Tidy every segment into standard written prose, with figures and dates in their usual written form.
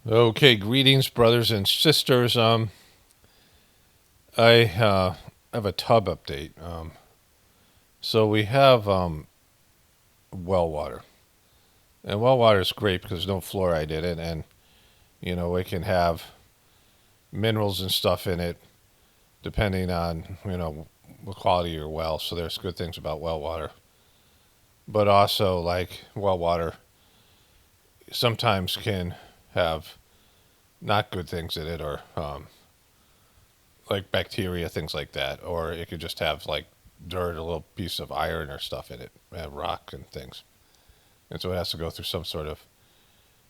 Okay, greetings, brothers and sisters. I have a tub update. So we have well water, and well water is great because there's no fluoride in it, and it can have minerals and stuff in it depending on the quality of your well. So there's good things about well water, but also like well water sometimes can have not good things in it, or like bacteria, things like that, or it could just have like dirt, a little piece of iron or stuff in it, rock and things. And so it has to go through some sort of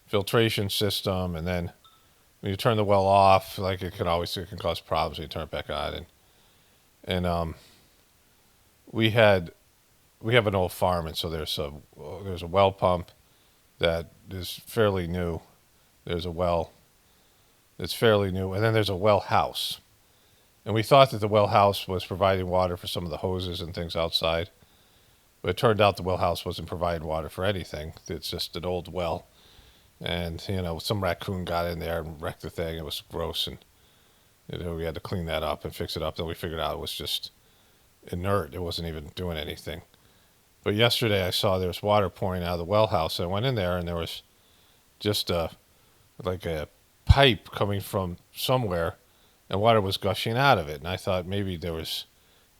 filtration system. And then when you turn the well off, like it can cause problems when you turn it back on. And we had we have an old farm, and so there's a well pump that is fairly new. There's a well that's fairly new, and then there's a well house. And we thought that the well house was providing water for some of the hoses and things outside. But it turned out the well house wasn't providing water for anything. It's just an old well. And, some raccoon got in there and wrecked the thing. It was gross. And we had to clean that up and fix it up. Then we figured out it was just inert. It wasn't even doing anything. But yesterday I saw there was water pouring out of the well house. And I went in there and there was just like a pipe coming from somewhere, and water was gushing out of it. And I thought maybe there was,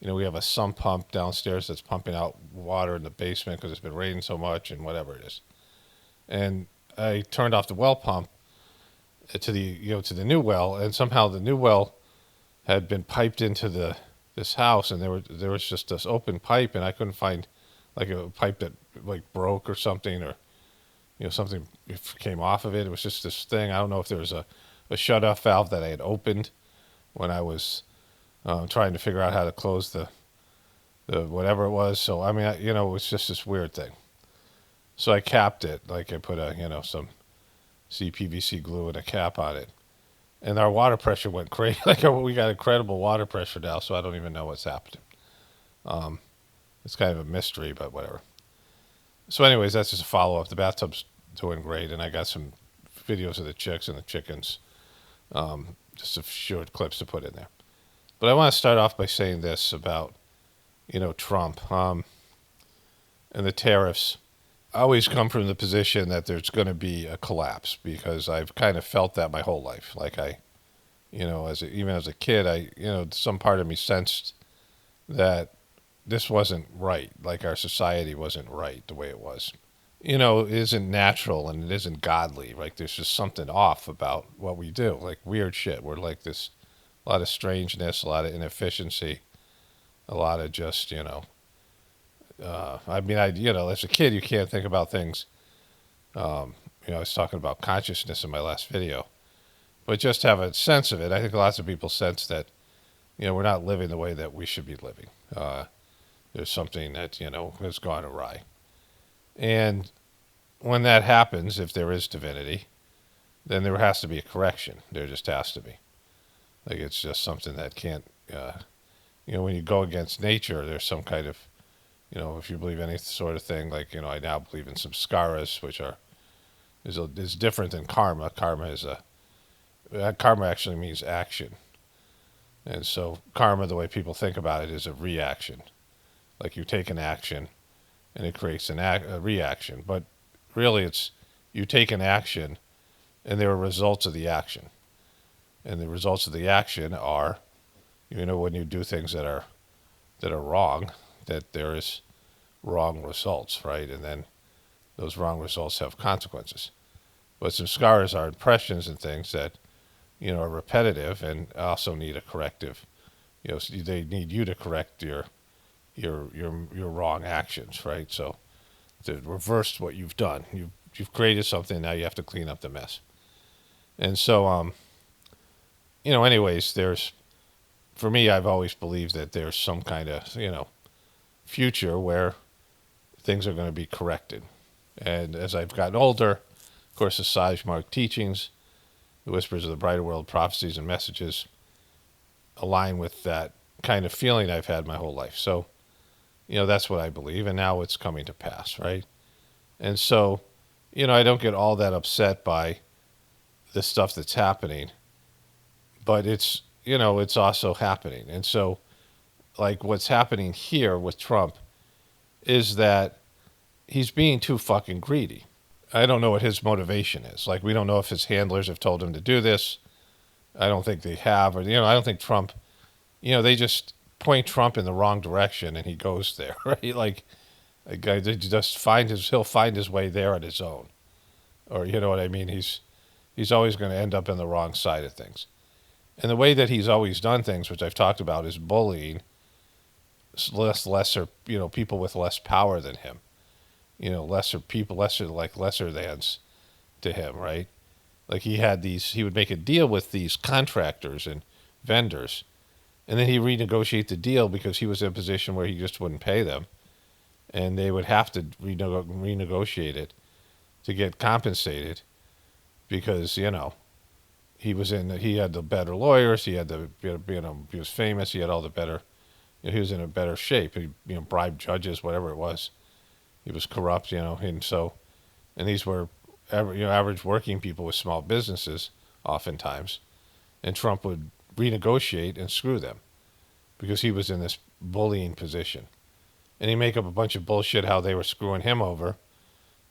we have a sump pump downstairs that's pumping out water in the basement because it's been raining so much and whatever it is. And I turned off the well pump to the new well, and somehow the new well had been piped into this house, and there was just this open pipe, and I couldn't find like a pipe that like broke or something, or something came off of it. It was just this thing. I don't know if there was a shut off valve that I had opened when I was trying to figure out how to close the whatever it was. So I mean, it was just this weird thing. So I capped it, like I put some CPVC glue and a cap on it, and our water pressure went crazy. Like we got incredible water pressure now, so I don't even know what's happening. Um, it's kind of a mystery, but whatever. So, anyways, that's just a follow up. The bathtub's doing great, and I got some videos of the chicks and the chickens, just some short clips to put in there. But I want to start off by saying this about Trump and the tariffs. I always come from the position that there's going to be a collapse because I've kind of felt that my whole life. Like even as a kid, some part of me sensed that this wasn't right. Like our society wasn't right the way it was. It isn't natural and it isn't godly. Like there's just something off about what we do. Like weird shit. We're like this, a lot of strangeness, a lot of inefficiency, a lot of just as a kid, you can't think about things. I was talking about consciousness in my last video, but just have a sense of it. I think lots of people sense that, we're not living the way that we should be living. There's something that, has gone awry. And when that happens, if there is divinity, then there has to be a correction. There just has to be. Like it's just something that can't, when you go against nature, there's some kind of, if you believe any sort of thing, like, I now believe in some skaras, which is different than karma. Karma actually means action. And so karma, the way people think about it, is a reaction. Like you take an action and it creates a reaction. But really it's, you take an action and there are results of the action. And the results of the action are, when you do things that are wrong, that there is wrong results, right? And then those wrong results have consequences. But samskaras are impressions and things that, are repetitive and also need a corrective. So they need you to correct your wrong actions, right? So to reverse what you've done, you've created something, now you have to clean up the mess. And so, anyways, for me, I've always believed that there's some kind of, future where things are going to be corrected. And as I've gotten older, of course, the Sage-Mark teachings, the Whispers of the Brighter World prophecies and messages align with that kind of feeling I've had my whole life. So, that's what I believe, and now it's coming to pass, right? And so, I don't get all that upset by the stuff that's happening, but it's also happening. And so, like, what's happening here with Trump is that he's being too fucking greedy. I don't know what his motivation is. Like, we don't know if his handlers have told him to do this. I don't think they have, or I don't think Trump. They just point Trump in the wrong direction, and he goes there, right? Like, a guy just he'll find his way there on his own, or you know what I mean. He's always going to end up in the wrong side of things, and the way that he's always done things, which I've talked about, is bullying lesser, people with less power than him, lesser people, lesser thans to him, right? Like he would make a deal with these contractors and vendors, and then he'd renegotiate the deal because he was in a position where he just wouldn't pay them, and they would have to renegotiate it to get compensated because he had the better lawyers, he had he was famous, he had all the better, he was in a better shape. He bribed judges, whatever it was. He was corrupt, and these were average working people with small businesses oftentimes, and Trump would renegotiate and screw them because he was in this bullying position, and he'd make up a bunch of bullshit how they were screwing him over,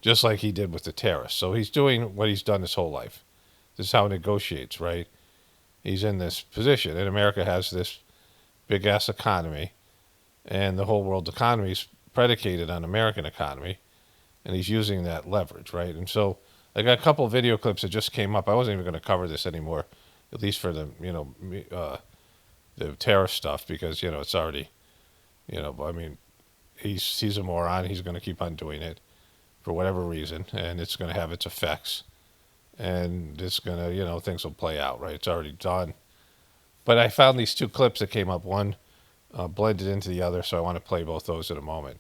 just like he did with the tariffs. So he's doing what he's done his whole life. This is how he negotiates, right? He's in this position, and America has this big ass economy, and the whole world economy is predicated on American economy, and he's using that leverage, right? And so I got a couple of video clips that just came up. I wasn't even going to cover this anymore, at least for the tariff stuff, because it's already, I mean, he's a moron. He's going to keep on doing it for whatever reason, and it's going to have its effects, and it's going to, things will play out, right? It's already done. But I found these two clips that came up. One blended into the other, so I want to play both those in a moment.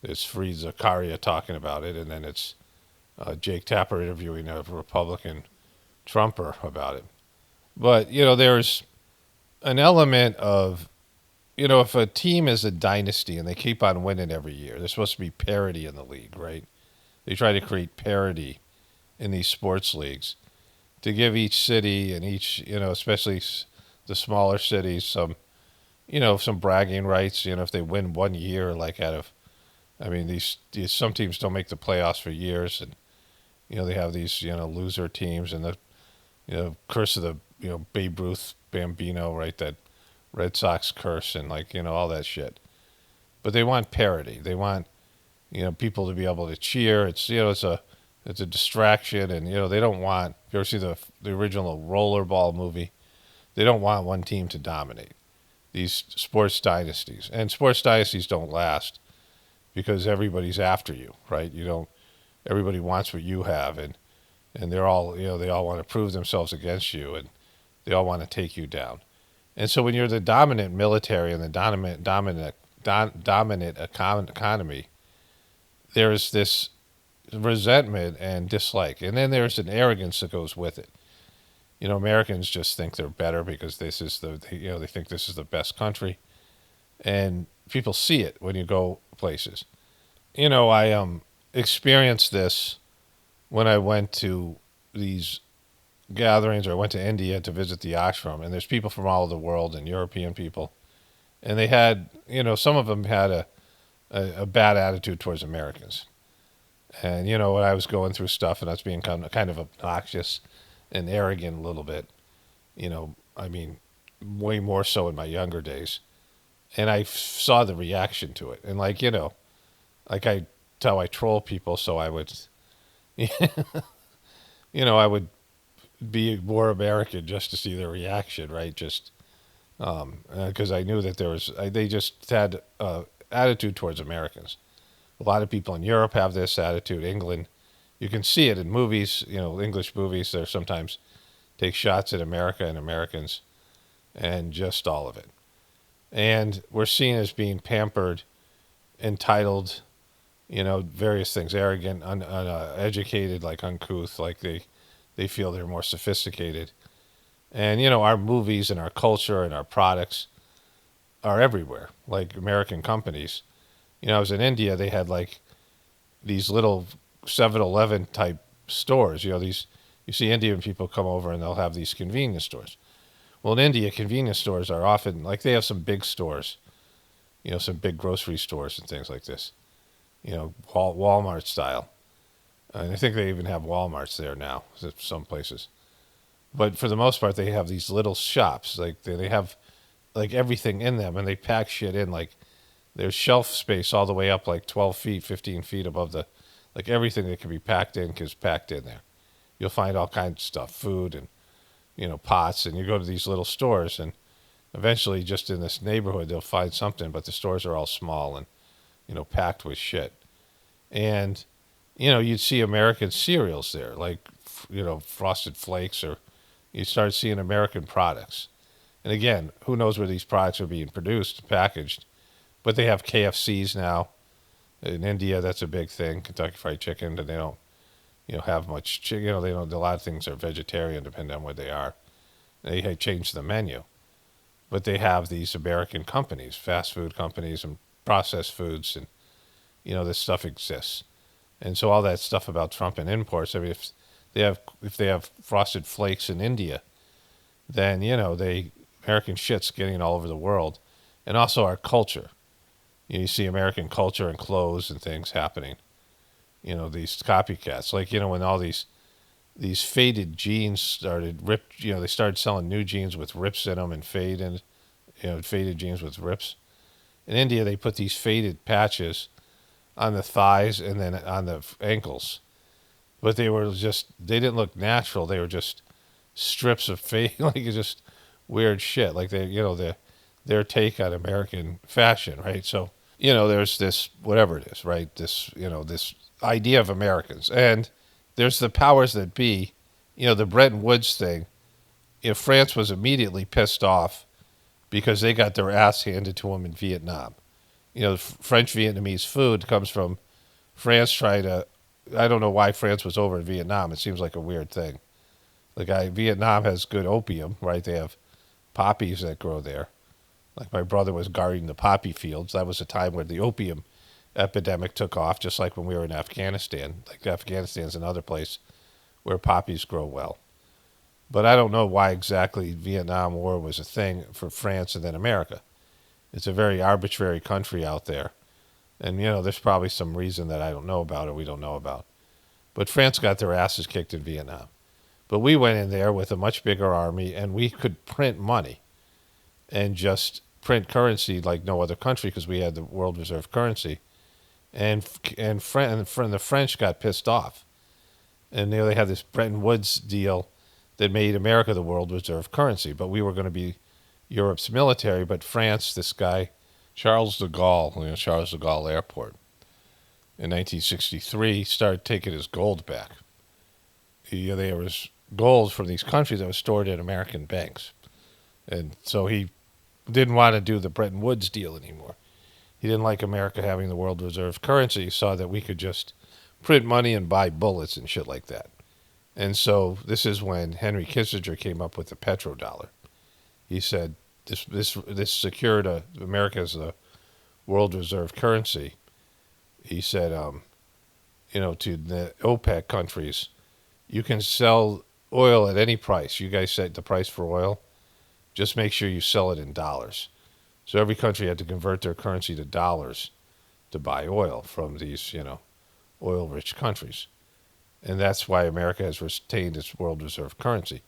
It's Free Zakaria talking about it, and then it's Jake Tapper interviewing a Republican Trumper about it. But, there's an element of, if a team is a dynasty and they keep on winning every year, there's supposed to be parity in the league, right? They try to create parity in these sports leagues to give each city and each, especially the smaller cities, some bragging rights, if they win one year, like these some teams don't make the playoffs for years, and, they have these, loser teams, and the curse of the, Babe Ruth Bambino, right? That Red Sox curse, and all that shit. But they want parity. They want, people to be able to cheer. It's, it's a distraction, and, they don't want, if you ever see the original Rollerball movie, they don't want one team to dominate these sports dynasties. And sports dynasties don't last because everybody's after you, right? Everybody wants what you have, and they're all, they all want to prove themselves against you, and they all want to take you down. And so when you're the dominant military and the dominant economy, there's this resentment and dislike. And then there's an arrogance that goes with it. Americans just think they're better because this is they think this is the best country. And people see it when you go places. I experienced this when I went to these gatherings, or I went to India to visit the ashram, and there's people from all over the world, and European people, and they had, some of them had a bad attitude towards Americans. And, when I was going through stuff and I was being kind of obnoxious and arrogant a little bit, way more so in my younger days. And I saw the reaction to it. And how I troll people, so I would, I would be more American just to see their reaction, right? Just because I knew that they just had attitude towards Americans. A lot of people in Europe have this attitude. England, you can see it in movies. English movies, they sometimes take shots at America and Americans, and just all of it. And we're seen as being pampered, entitled, various things, arrogant, uneducated, like uncouth, like they feel they're more sophisticated. And, our movies and our culture and our products are everywhere, like American companies. I was in India, they had these little 7-Eleven type stores, these You see Indian people come over and they'll have these convenience stores. Well, in India, convenience stores are often like they have some big stores, some big grocery stores and things like this, Walmart style. And I think they even have Walmarts there now, some places. But for the most part, they have these little shops. Like they have like everything in them, and they pack shit in. Like there's shelf space all the way up like 12 feet, 15 feet above like everything that can be packed in is packed in there. You'll find all kinds of stuff, food and pots, and you go to these little stores, and eventually, just in this neighborhood, they'll find something. But the stores are all small and packed with shit. And you'd see American cereals there, like Frosted Flakes, or you start seeing American products. And again, who knows where these products are being produced and packaged? But they have KFCs now. In India, that's a big thing. Kentucky Fried Chicken, and they don't have much chicken. They don't. A lot of things are vegetarian, depending on where they are. They had changed the menu, but they have these American companies, fast food companies, and processed foods, and this stuff exists. And so all that stuff about Trump and imports. I mean, if they have Frosted Flakes in India, then American shit's getting all over the world, and also our culture. You see American culture and clothes and things happening. These copycats, like when all these faded jeans started ripped. They started selling new jeans with rips in them and faded jeans with rips. In India, they put these faded patches on the thighs and then on the ankles, but they didn't look natural. They were just strips of fade, like just weird shit. Like their take on American fashion, right? So there's this whatever it is, right? This idea of Americans, and there's the powers that be. The Bretton Woods thing. France was immediately pissed off because they got their ass handed to them in Vietnam. French Vietnamese food comes from France trying to. I don't know why France was over in Vietnam. It seems like a weird thing. Vietnam has good opium, right? They have poppies that grow there. Like my brother was guarding the poppy fields. That was a time where the opium epidemic took off, just like when we were in Afghanistan. Like Afghanistan's another place where poppies grow well. But I don't know why exactly Vietnam War was a thing for France and then America. It's a very arbitrary country out there. And, there's probably some reason that I don't know about or we don't know about. But France got their asses kicked in Vietnam. But we went in there with a much bigger army, and we could print money and just print currency like no other country because we had the world reserve currency. And the French got pissed off. And they had this Bretton Woods deal that made America the world reserve currency. But we were going to be Europe's military. But France, this guy, Charles de Gaulle, Charles de Gaulle Airport, in 1963, started taking his gold back. There was gold from these countries that was stored in American banks. And so he didn't want to do the Bretton Woods deal anymore. He didn't like America having the world reserve currency. He saw that we could just print money and buy bullets and shit like that. And so this is when Henry Kissinger came up with the petrodollar. He said this secured America as the world reserve currency. He said, to the OPEC countries, you can sell oil at any price. You guys set the price for oil. Just make sure you sell it in dollars. So every country had to convert their currency to dollars to buy oil from these, oil-rich countries. And that's why America has retained its world reserve currency.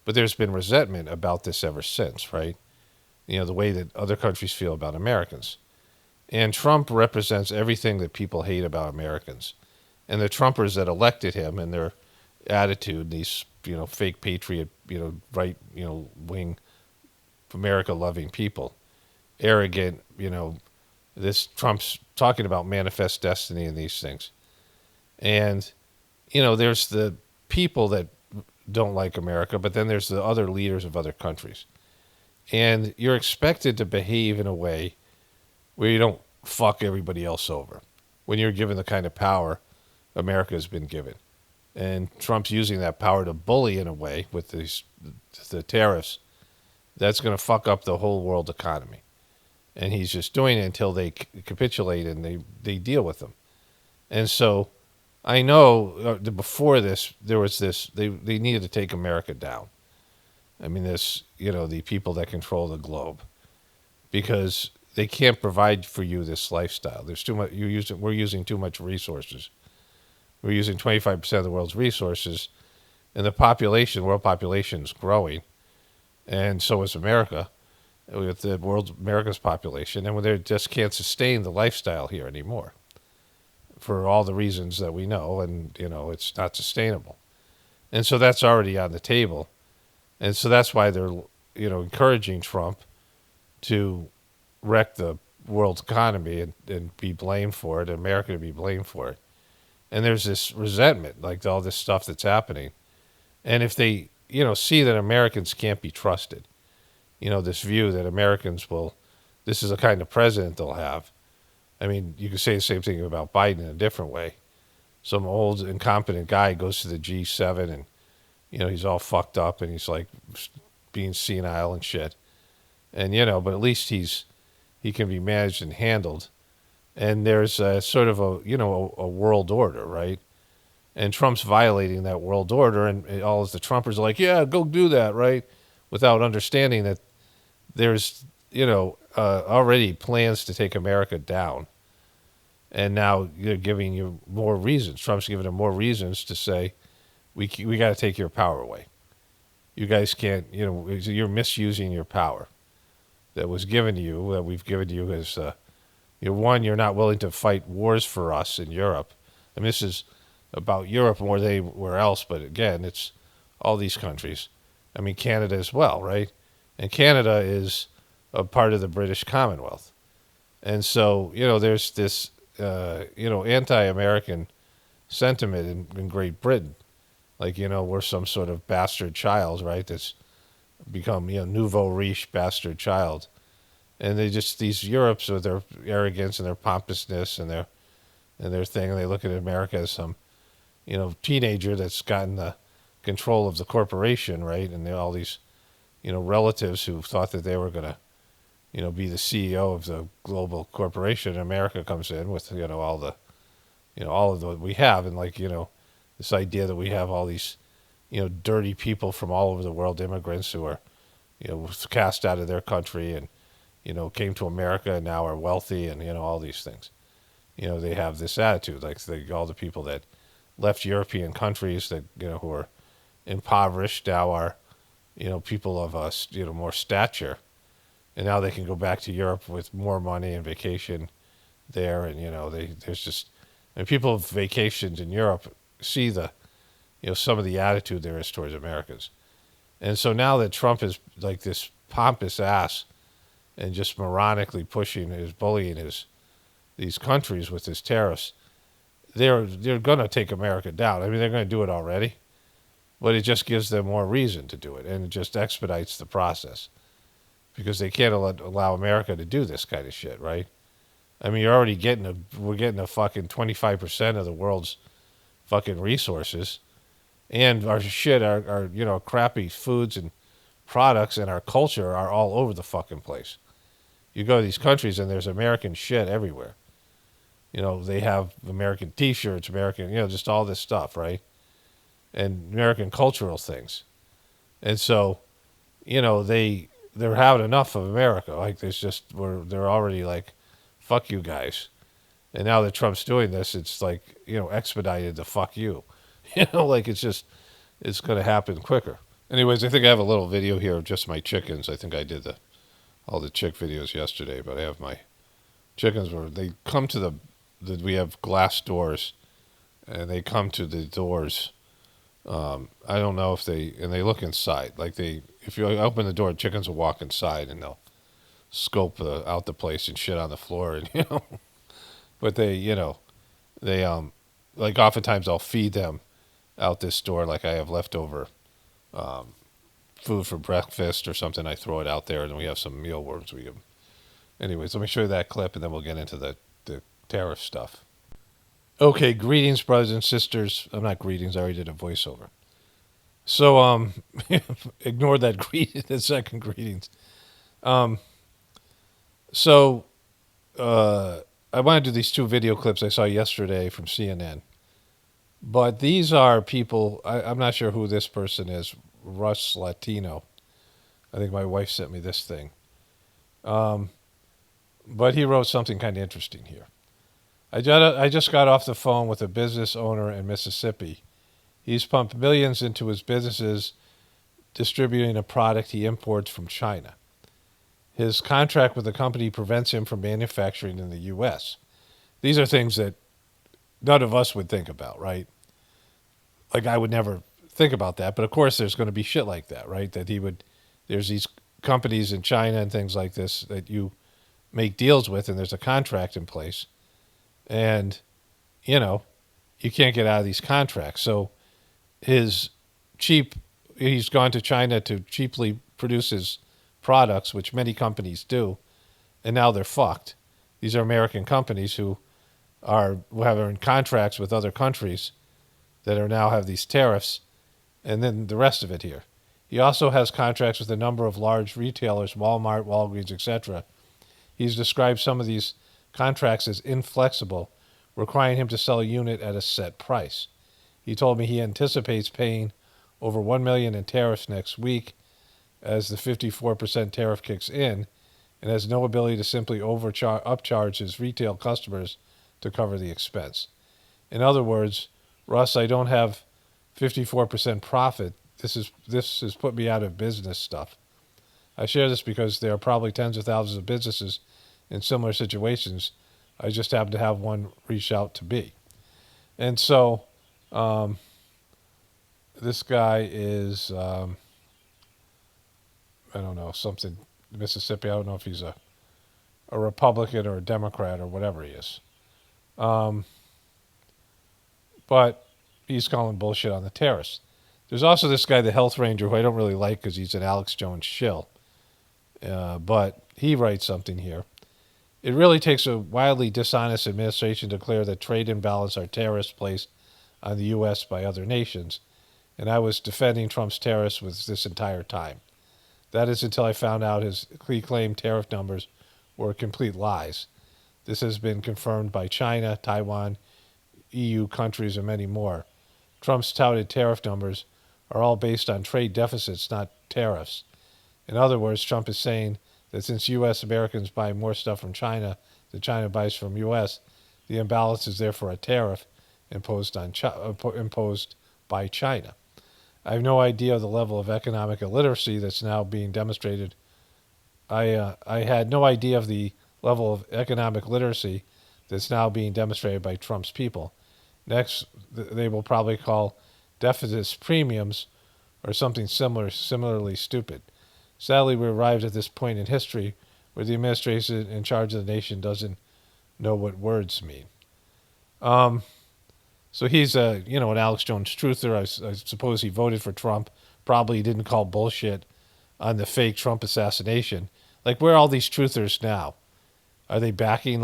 But there's been resentment about this ever since, right? The way that other countries feel about Americans. And Trump represents everything that people hate about Americans. And the Trumpers that elected him and their attitude, these, fake patriot, right, wing, America-loving people, arrogant, this Trump's talking about manifest destiny and these things. And, there's the people that don't like America, but then there's the other leaders of other countries. And you're expected to behave in a way where you don't fuck everybody else over when you're given the kind of power America has been given. And Trump's using that power to bully in a way with the tariffs that's going to fuck up the whole world economy. And he's just doing it until they capitulate and they deal with them. And so I know before this there was this. They needed to take America down. I mean, this the people that control the globe because they can't provide for you this lifestyle. There's too much. We're using too much resources. We're using 25% of the world's resources, and world population is growing, and so is America with America's population, and they just can't sustain the lifestyle here anymore for all the reasons that we know, and it's not sustainable, and so that's already on the table, and so that's why they're encouraging Trump to wreck the world's economy and be blamed for it, and America to be blamed for it, and there's this resentment, like all this stuff that's happening, and if they see that Americans can't be trusted, this view that this is the kind of president they'll have. I mean, you could say the same thing about Biden in a different way. Some old incompetent guy goes to the G7 and, he's all fucked up and he's like being senile and shit. And, but at least he can be managed and handled. And there's a sort of a world order, right? And Trump's violating that world order, and all of the Trumpers are like, yeah, go do that, right? Without understanding that there's already plans to take America down, and now you're giving you more reasons. Trump's giving them more reasons to say we got to take your power away. You guys can't. You're misusing your power that was given to you. That we've given to you as you're not willing to fight wars for us in Europe. I mean, this is about Europe more than anywhere else, but again, it's all these countries. I mean, Canada as well, right? And Canada is a part of the British Commonwealth. And so, there's this, anti-American sentiment in Great Britain. Like, we're some sort of bastard child, right? That's become, nouveau riche bastard child. And these Europes with their arrogance and their pompousness and their thing, and they look at America as some, teenager that's gotten the control of the corporation, right? And all these, relatives who thought that they were going to, be the CEO of the global corporation. America comes in with, all of the we have, and like, this idea that we have all these, dirty people from all over the world, immigrants who are, cast out of their country and, came to America and now are wealthy and, all these things. They have this attitude, like all the people that left European countries that, who are impoverished now are, people of more stature, and now they can go back to Europe with more money and vacation there, and there's just, and people of vacations in Europe see the, some of the attitude there is towards Americans, and so now that Trump is like this pompous ass, and just moronically bullying these countries with his tariffs, they're going to take America down. I mean, they're going to do it already. But it just gives them more reason to do it, and it just expedites the process because they can't allow America to do this kind of shit, right? I mean, we're getting a fucking 25% of the world's fucking resources, and our shit, our crappy foods and products and our culture are all over the fucking place. You go to these countries and there's American shit everywhere. They have American T-shirts, American, just all this stuff, right? And American cultural things, and so, they're having enough of America. Like they're already like, fuck you guys, and now that Trump's doing this, it's like expedited the fuck you, like it's going to happen quicker. Anyways, I think I have a little video here of just my chickens. I think I did all the chick videos yesterday, but I have my chickens where they come to we have glass doors, and they come to the doors. I don't know if they look inside. Like if you open the door, chickens will walk inside and they'll scope out the place and shit on the floor, and but they like oftentimes I'll feed them out this door. Like I have leftover food for breakfast or something. I throw it out there, and then we have some mealworms we give them. Anyways, let me show you that clip, and then we'll get into the tariff stuff. Okay, greetings, brothers and sisters. I'm not greetings. I already did a voiceover. So, ignore that the second greetings. So, I want to do these two video clips I saw yesterday from CNN. But these are people. I'm not sure who this person is. Russ Latino. I think my wife sent me this thing. Um, but he wrote something kind of interesting here. I just got off the phone with a business owner in Mississippi. He's pumped millions into his businesses distributing a product he imports from China. His contract with the company prevents him from manufacturing in the U.S. These are things that none of us would think about, right? Like I would never think about that, but of course there's going to be shit like that, right? There's these companies in China and things like this that you make deals with, and there's a contract in place, and you know you can't get out of these contracts. So his cheap, he's gone to China to cheaply produce his products, which many companies do, and now they're fucked. These are American companies who have in contracts with other countries that are now have these tariffs, and then the rest of it here. He also has contracts with a number of large retailers, Walmart, Walgreens, etc. He's described some of these contracts as inflexible, requiring him to sell a unit at a set price. He told me he anticipates paying over $1 million in tariffs next week as the 54% tariff kicks in, and has no ability to simply upcharge his retail customers to cover the expense. In other words, Russ, I don't have 54% profit. This has put me out of business stuff. I share this because there are probably tens of thousands of businesses in similar situations. I just happen to have one reach out to me. And so um, this guy is, I don't know, something, Mississippi. I don't know if he's a Republican or a Democrat or whatever he is. Um, but he's calling bullshit on the terrorists. There's also this guy, the health ranger, who I don't really like because he's an Alex Jones shill. But he writes something here. It really takes a wildly dishonest administration to declare that trade imbalance are tariffs placed on the U.S. by other nations, and I was defending Trump's tariffs with this entire time. That is until I found out his claimed tariff numbers were complete lies. This has been confirmed by China, Taiwan, EU countries, and many more. Trump's touted tariff numbers are all based on trade deficits, not tariffs. In other words, Trump is saying that since U.S. Americans buy more stuff from China than China buys from U.S., the imbalance is therefore a tariff imposed by China. I have no idea of the level of economic illiteracy that's now being demonstrated. I had no idea of the level of economic literacy that's now being demonstrated by Trump's people. Next, they will probably call deficits premiums or something similarly stupid. Sadly, we arrived at this point in history where the administration in charge of the nation doesn't know what words mean. Um, so he's an Alex Jones truther. I suppose he voted for Trump. Probably didn't call bullshit on the fake Trump assassination. Like, where are all these truthers now? Are they backing,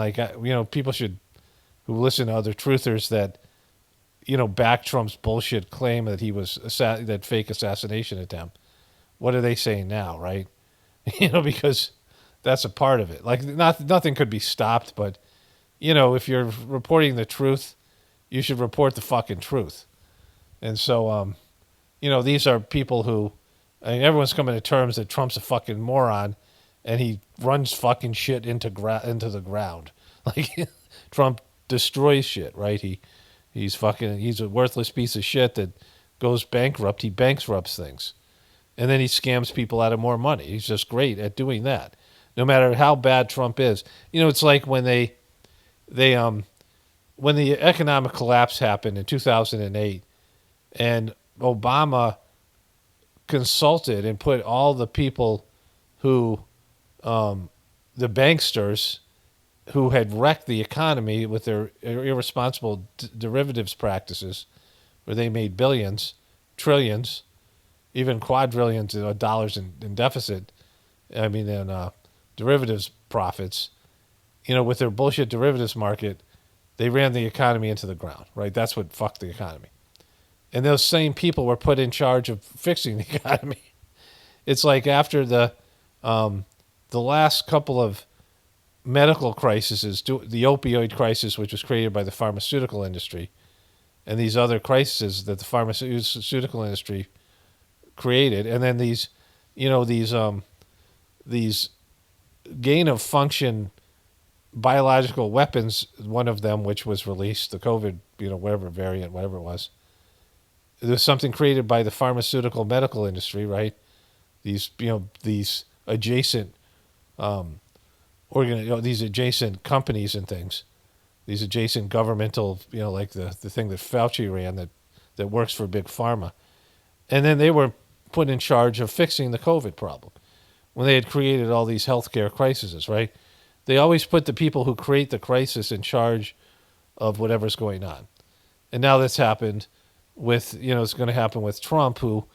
people who listen to other truthers that, back Trump's bullshit claim that he was that fake assassination attempt? What are they saying now, right? Because that's a part of it. Like, nothing could be stopped, but, if you're reporting the truth, you should report the fucking truth. And so, these are people who, everyone's coming to terms that Trump's a fucking moron, and he runs fucking shit into the ground. Like, Trump destroys shit, right? He's a worthless piece of shit that goes bankrupt. He bankrupts things, and then he scams people out of more money. He's just great at doing that. No matter how bad Trump is, it's like when when the economic collapse happened in 2008, and Obama consulted and put all the people who, the banksters who had wrecked the economy with their irresponsible derivatives practices, where they made billions, trillions, even quadrillions of dollars in deficit. In derivatives profits. With their bullshit derivatives market, they ran the economy into the ground, right? That's what fucked the economy. And those same people were put in charge of fixing the economy. It's like after the last couple of medical crises, the opioid crisis, which was created by the pharmaceutical industry, and these other crises that the pharmaceutical industry created, and then these, these gain of function biological weapons. One of them, which was released, the COVID, whatever variant, whatever it was. There's something created by the pharmaceutical medical industry, right? These, these adjacent, these adjacent companies and things, these adjacent governmental, like the thing that Fauci ran that works for Big Pharma. And then they were put in charge of fixing the COVID problem when they had created all these healthcare crises, right? They always put the people who create the crisis in charge of whatever's going on. And now that's happened with, it's going to happen with Trump, who,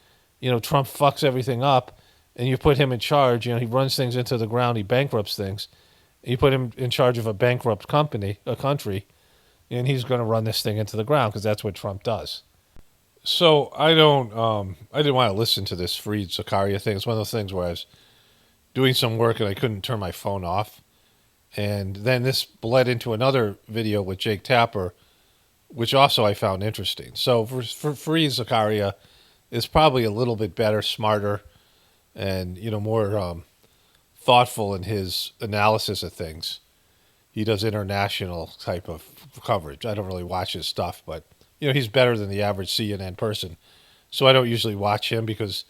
Trump fucks everything up, and you put him in charge. He runs things into the ground, he bankrupts things. You put him in charge of a bankrupt country, and he's going to run this thing into the ground, because that's what Trump does. So I didn't want to listen to this Fareed Zakaria thing. It's one of those things where I was doing some work and I couldn't turn my phone off. And then this bled into another video with Jake Tapper, which also I found interesting. So for Fareed Zakaria, it's probably a little bit better, smarter, and more thoughtful in his analysis of things. He does international type of coverage. I don't really watch his stuff, but he's better than the average CNN person. So I don't usually watch him because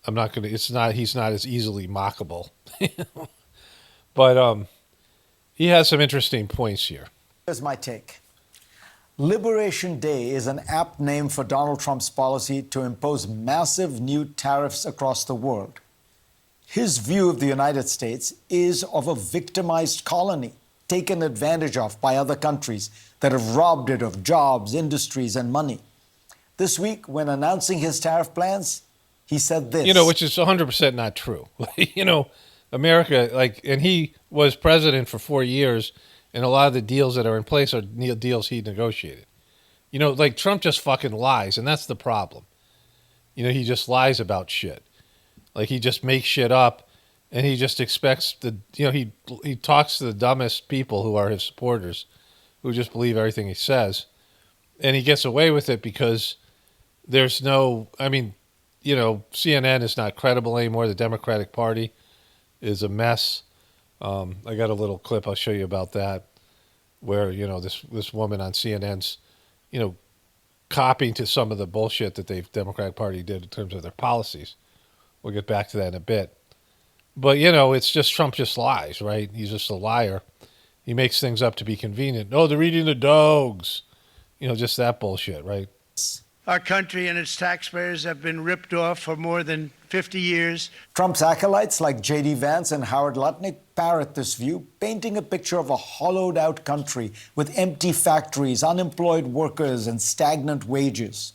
I'm not gonna. He's not as easily mockable. But he has some interesting points here. Here's my take. Liberation Day is an apt name for Donald Trump's policy to impose massive new tariffs across the world. His view of the United States is of a victimized colony, taken advantage of by other countries that have robbed it of jobs, industries, and money. This week, when announcing his tariff plans, he said this. Which is 100% not true. America, and he was president for 4 years, and a lot of the deals that are in place are deals he negotiated. Trump just fucking lies, and that's the problem. He just lies about shit. He just makes shit up, and he just expects he talks to the dumbest people who are his supporters, who just believe everything he says, and he gets away with it because there's no, CNN is not credible anymore. The Democratic Party is a mess. I got a little clip I'll show you about that, where this woman on CNN's copying to some of the bullshit that the Democratic Party did in terms of their policies. We'll get back to that in a bit. But it's just Trump just lies, right? He's just a liar. He makes things up to be convenient. No, they're eating the dogs. Just that bullshit, right? Our country and its taxpayers have been ripped off for more than 50 years. Trump's acolytes like J.D. Vance and Howard Lutnick parrot this view, painting a picture of a hollowed-out country with empty factories, unemployed workers, and stagnant wages.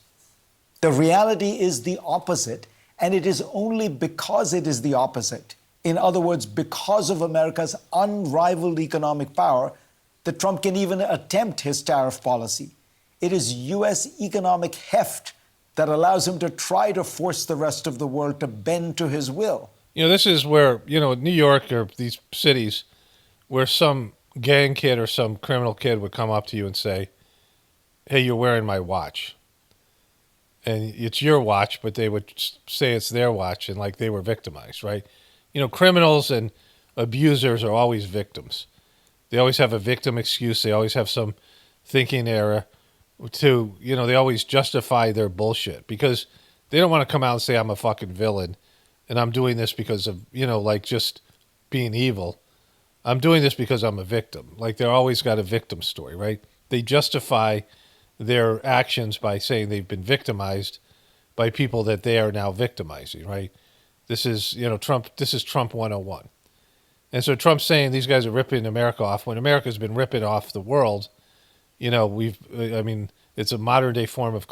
The reality is the opposite, and it is only because it is the opposite, in other words, because of America's unrivaled economic power, that Trump can even attempt his tariff policy. It is U.S. economic heft that allows him to try to force the rest of the world to bend to his will. This is where, New York or these cities where some gang kid or some criminal kid would come up to you and say, hey, you're wearing my watch. And it's your watch, but they would say it's their watch, and they were victimized, right? Criminals and abusers are always victims. They always have a victim excuse. They always have some thinking error to, they always justify their bullshit because they don't want to come out and say I'm a fucking villain and I'm doing this because of, just being evil. I'm doing this because I'm a victim. They're always got a victim story, right? They justify their actions by saying they've been victimized by people that they are now victimizing, right? This is, Trump, this is Trump 101. And so Trump's saying these guys are ripping America off when America's been ripping off the world. It's a modern day form of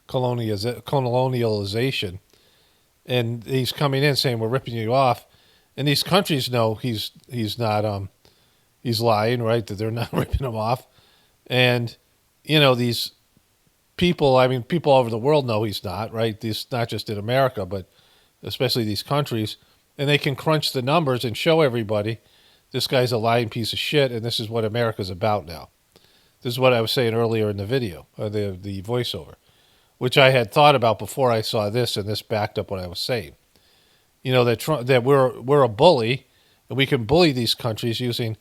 colonialization. And he's coming in saying, we're ripping you off. And these countries know he's not, he's lying, right? That they're not ripping him off. And, these people, people all over the world know he's not, right? These, not just in America, but especially these countries. And they can crunch the numbers and show everybody this guy's a lying piece of shit, and this is what America's about now. This is what I was saying earlier in the video, or the voiceover, which I had thought about before I saw this, and this backed up what I was saying. That we're a bully, and we can bully these countries using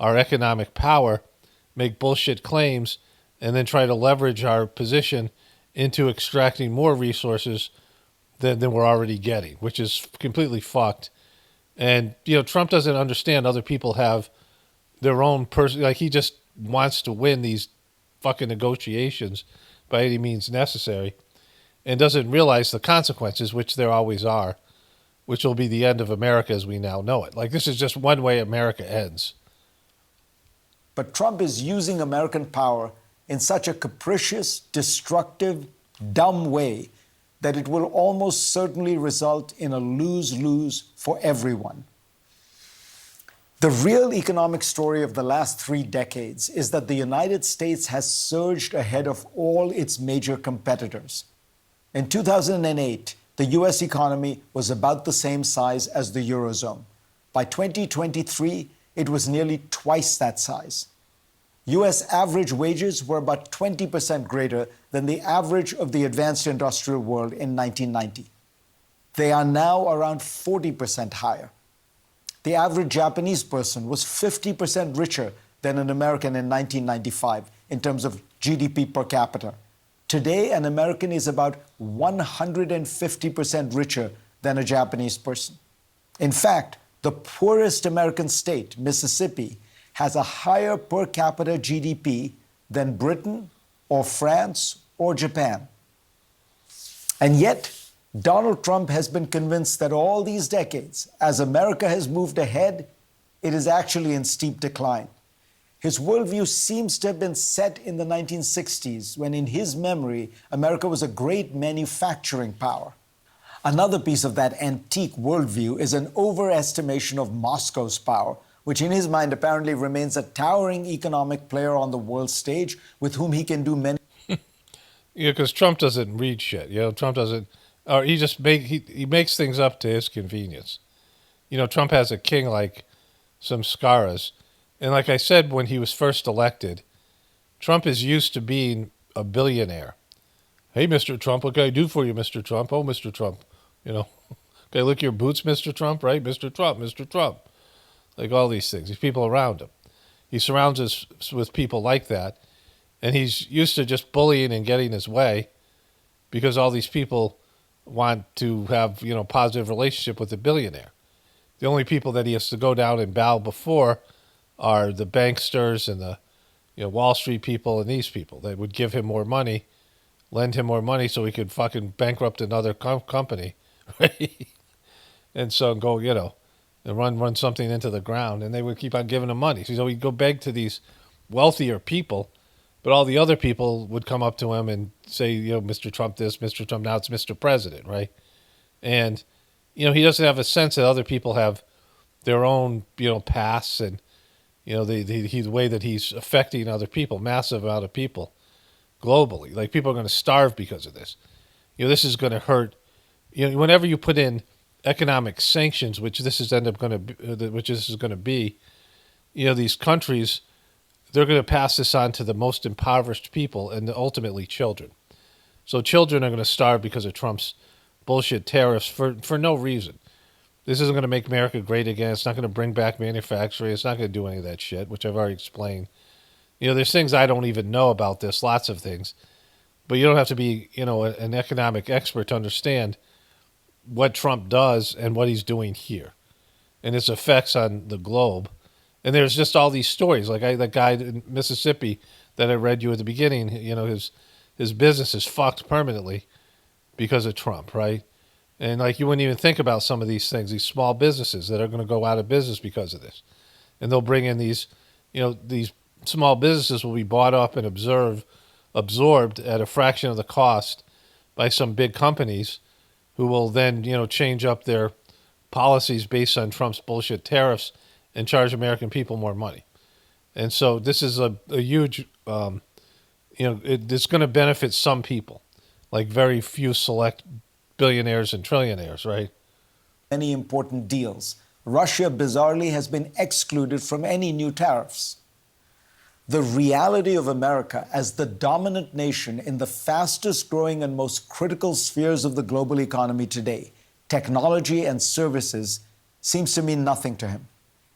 our economic power, make bullshit claims, and then try to leverage our position into extracting more resources than we're already getting, which is completely fucked. And Trump doesn't understand other people have their own person. Like, he just wants to win these fucking negotiations by any means necessary, and doesn't realize the consequences, which there always are, which will be the end of America as we now know it. Like, this is just one way America ends. But Trump is using American power in such a capricious, destructive, dumb way that it will almost certainly result in a lose-lose for everyone. The real economic story of the last 3 decades is that the United States has surged ahead of all its major competitors. In 2008, the US economy was about the same size as the Eurozone. By 2023, it was nearly twice that size. US average wages were about 20% greater than the average of the advanced industrial world in 1990. They are now around 40% higher. The average Japanese person was 50% richer than an American in 1995 in terms of GDP per capita. Today, an American is about 150% richer than a Japanese person. In fact, the poorest American state, Mississippi, has a higher per capita GDP than Britain or France or Japan. And yet, Donald Trump has been convinced that all these decades, as America has moved ahead, it is actually in steep decline. His worldview seems to have been set in the 1960s, when in his memory, America was a great manufacturing power. Another piece of that antique worldview is an overestimation of Moscow's power, which in his mind apparently remains a towering economic player on the world stage with whom he can do many. Because Trump doesn't read shit. Trump doesn't, or he makes things up to his convenience. Trump has a king like Samskaras. And like I said, when he was first elected, Trump is used to being a billionaire. Hey, Mr. Trump, what can I do for you, Mr. Trump? Oh, Mr. Trump, can I lick your boots, Mr. Trump? Right, Mr. Trump, Mr. Trump. Like, all these things, these people around him. He surrounds us with people like that, and he's used to just bullying and getting his way because all these people want to have, positive relationship with the billionaire. The only people that he has to go down and bow before are the banksters and the Wall Street people and these people. They would give him more money, lend him more money so he could fucking bankrupt another company, right? And so go, and run something into the ground, and they would keep on giving him money. So he'd go beg to these wealthier people, but all the other people would come up to him and say, Mr. Trump this, Mr. Trump, now it's Mr. President, right? And, he doesn't have a sense that other people have their own, pasts and, the way that he's affecting other people, massive amount of people globally. Like, people are going to starve because of this. This is going to hurt. Whenever you put in economic sanctions, which this is going to be, these countries, they're going to pass this on to the most impoverished people and ultimately children. So children are going to starve because of Trump's bullshit tariffs for no reason. This isn't going to make America great again. It's not going to bring back manufacturing. It's not going to do any of that shit, which I've already explained. There's things I don't even know about this, lots of things. But you don't have to be, an economic expert to understand what Trump does and what he's doing here and its effects on the globe. And there's just all these stories. Like that guy in Mississippi that I read you at the beginning, his business is fucked permanently because of Trump, right? And like, you wouldn't even think about some of these things, these small businesses that are going to go out of business because of this. And they'll bring in these small businesses will be bought up and absorbed at a fraction of the cost by some big companies who will then, change up their policies based on Trump's bullshit tariffs and charge American people more money. And so this is a huge, it's going to benefit some people, like very few select billionaires and trillionaires, right? Many important deals. Russia, bizarrely, has been excluded from any new tariffs. the reality of America as the dominant nation in the fastest growing and most critical spheres of the global economy today, technology and services, seems to mean nothing to him.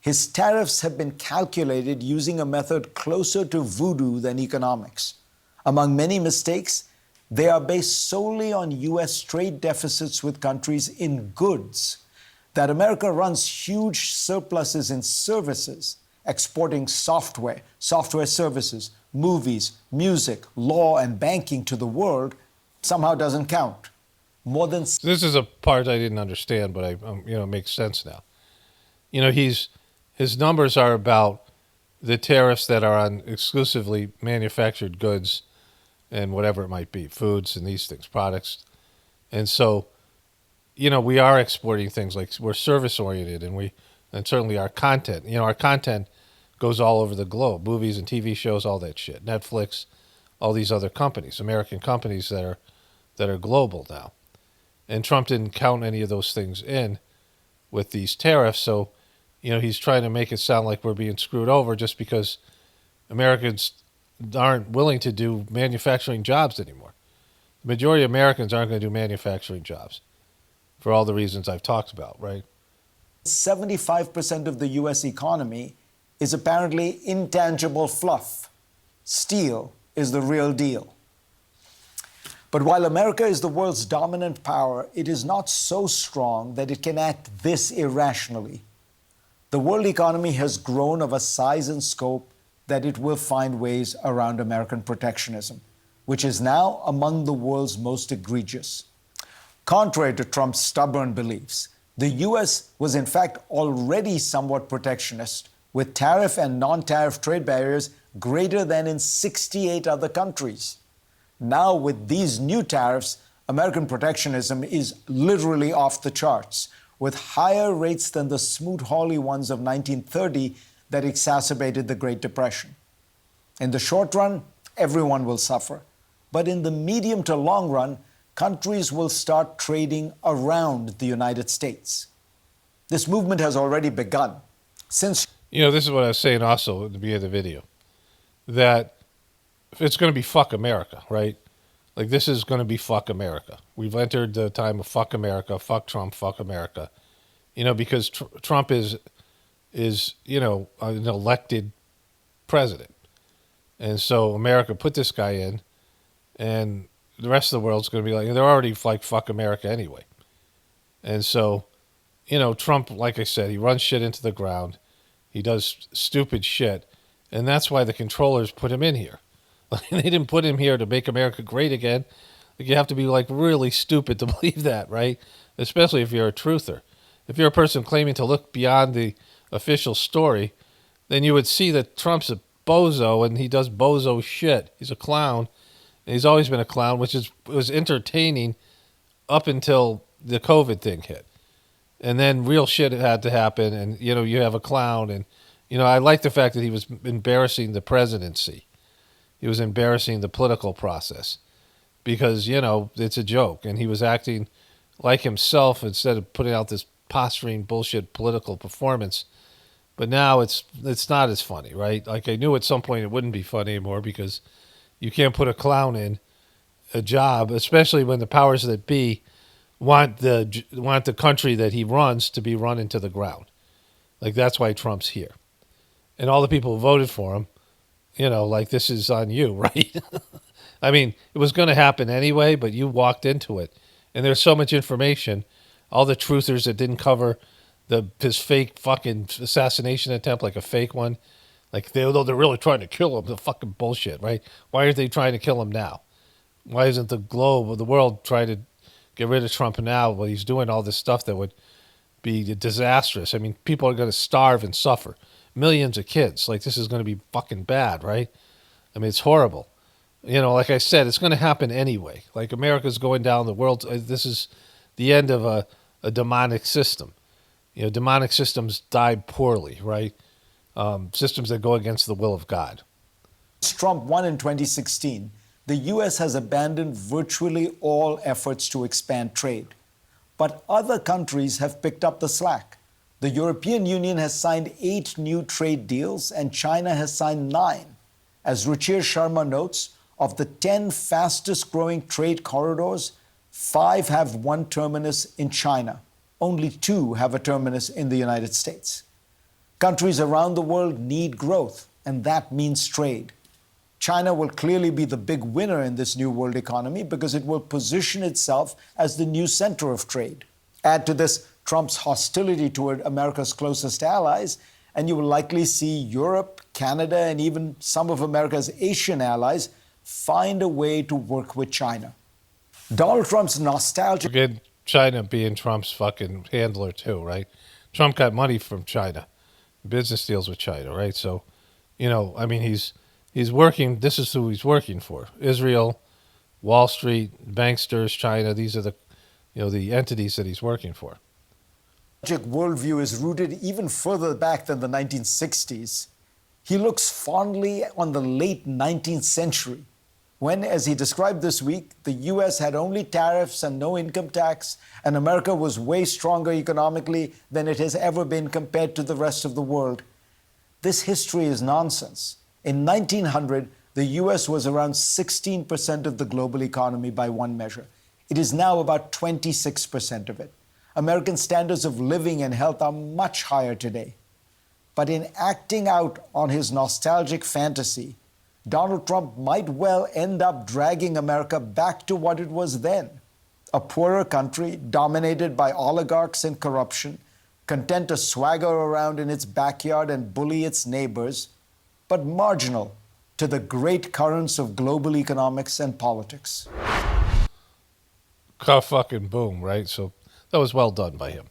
His tariffs have been calculated using a method closer to voodoo than economics. Among many mistakes, they are based solely on US trade deficits with countries in goods. That America runs huge surpluses in services, exporting software services, movies, music, law, and banking to the world, somehow doesn't count. More than This is a part I didn't understand, but it makes sense now. His numbers are about the tariffs that are on exclusively manufactured goods and whatever it might be, foods and these things, products. And so, we are exporting things, like we're service oriented, and certainly our content. Our content goes all over the globe, movies and TV shows, all that shit. Netflix, all these other companies, American companies that are global now. And Trump didn't count any of those things in with these tariffs, so he's trying to make it sound like we're being screwed over just because Americans aren't willing to do manufacturing jobs anymore. The majority of Americans aren't going to do manufacturing jobs for all the reasons I've talked about, right? 75% of the US economy is apparently intangible fluff. Steel is the real deal. But while America is the world's dominant power, it is not so strong that it can act this irrationally. The world economy has grown of a size and scope that it will find ways around American protectionism, which is now among the world's most egregious. Contrary to Trump's stubborn beliefs, the US was in fact already somewhat protectionist, with tariff and non-tariff trade barriers greater than in 68 other countries. Now, with these new tariffs, American protectionism is literally off the charts, with higher rates than the Smoot-Hawley ones of 1930 that exacerbated the Great Depression. In the short run, everyone will suffer. But in the medium to long run, countries will start trading around the United States. This movement has already begun. Since this is what I was saying also at the beginning of the video, that it's going to be fuck America, right? Like, this is going to be fuck America. We've entered the time of fuck America, fuck Trump, fuck America. Because Trump is an elected president. And so America put this guy in, and the rest of the world's going to be like, they're already like fuck America anyway. And so, Trump, like I said, he runs shit into the ground. He does stupid shit. And that's why the controllers put him in here. They didn't put him here to make America great again. Like, you have to be like really stupid to believe that, right? Especially if you're a truther. If you're a person claiming to look beyond the official story, then you would see that Trump's a bozo and he does bozo shit. He's a clown. And he's always been a clown, which was entertaining up until the COVID thing hit. And then real shit had to happen, and you have a clown, and I like the fact that he was embarrassing the presidency. He was embarrassing the political process because, it's a joke. And he was acting like himself instead of putting out this posturing bullshit political performance. But now it's not as funny, right? Like, I knew at some point it wouldn't be funny anymore because you can't put a clown in a job, especially when the powers that be want the country that he runs to be run into the ground. Like, that's why Trump's here. And all the people who voted for him, like, this is on you, right? I mean, it was going to happen anyway, but you walked into it. And there's so much information. All the truthers that didn't cover his fake fucking assassination attempt, like a fake one. Like, they're really trying to kill him. The fucking bullshit, right? Why aren't they trying to kill him now? Why isn't the globe or the world trying to get rid of Trump now? Well, he's doing all this stuff that would be disastrous. I mean, people are going to starve and suffer. Millions of kids. Like, this is going to be fucking bad, right? I mean, it's horrible. Like I said, it's going to happen anyway. Like, America's going down, the world. This is the end of a demonic system. Demonic systems die poorly, right? Systems that go against the will of God. Trump won in 2016, the U.S. has abandoned virtually all efforts to expand trade. But other countries have picked up the slack. The European Union has signed 8 new trade deals, and China has signed 9. As Ruchir Sharma notes, of the 10 fastest growing trade corridors, 5 have one terminus in China. Only 2 have a terminus in the United States. Countries around the world need growth, and that means trade. China will clearly be the big winner in this new world economy because it will position itself as the new center of trade. Add to this Trump's hostility toward America's closest allies, and you will likely see Europe, Canada, and even some of America's Asian allies find a way to work with China. Donald Trump's nostalgia. Again, China being Trump's fucking handler too, right? Trump got money from China, business deals with China, right? So, I mean, he's working. This is who he's working for: Israel, Wall Street, banksters, China. These are the entities that he's working for. Worldview is rooted even further back than the 1960s. He looks fondly on the late 19th century, when, as he described this week, the U.S. had only tariffs and no income tax, and America was way stronger economically than it has ever been compared to the rest of the world. This history is nonsense. In 1900, the U.S. was around 16% of the global economy by one measure. It is now about 26% of it. American standards of living and health are much higher today. But in acting out on his nostalgic fantasy, Donald Trump might well end up dragging America back to what it was then: a poorer country dominated by oligarchs and corruption, content to swagger around in its backyard and bully its neighbors, but marginal to the great currents of global economics and politics. Fucking boom, right? So that was well done by him.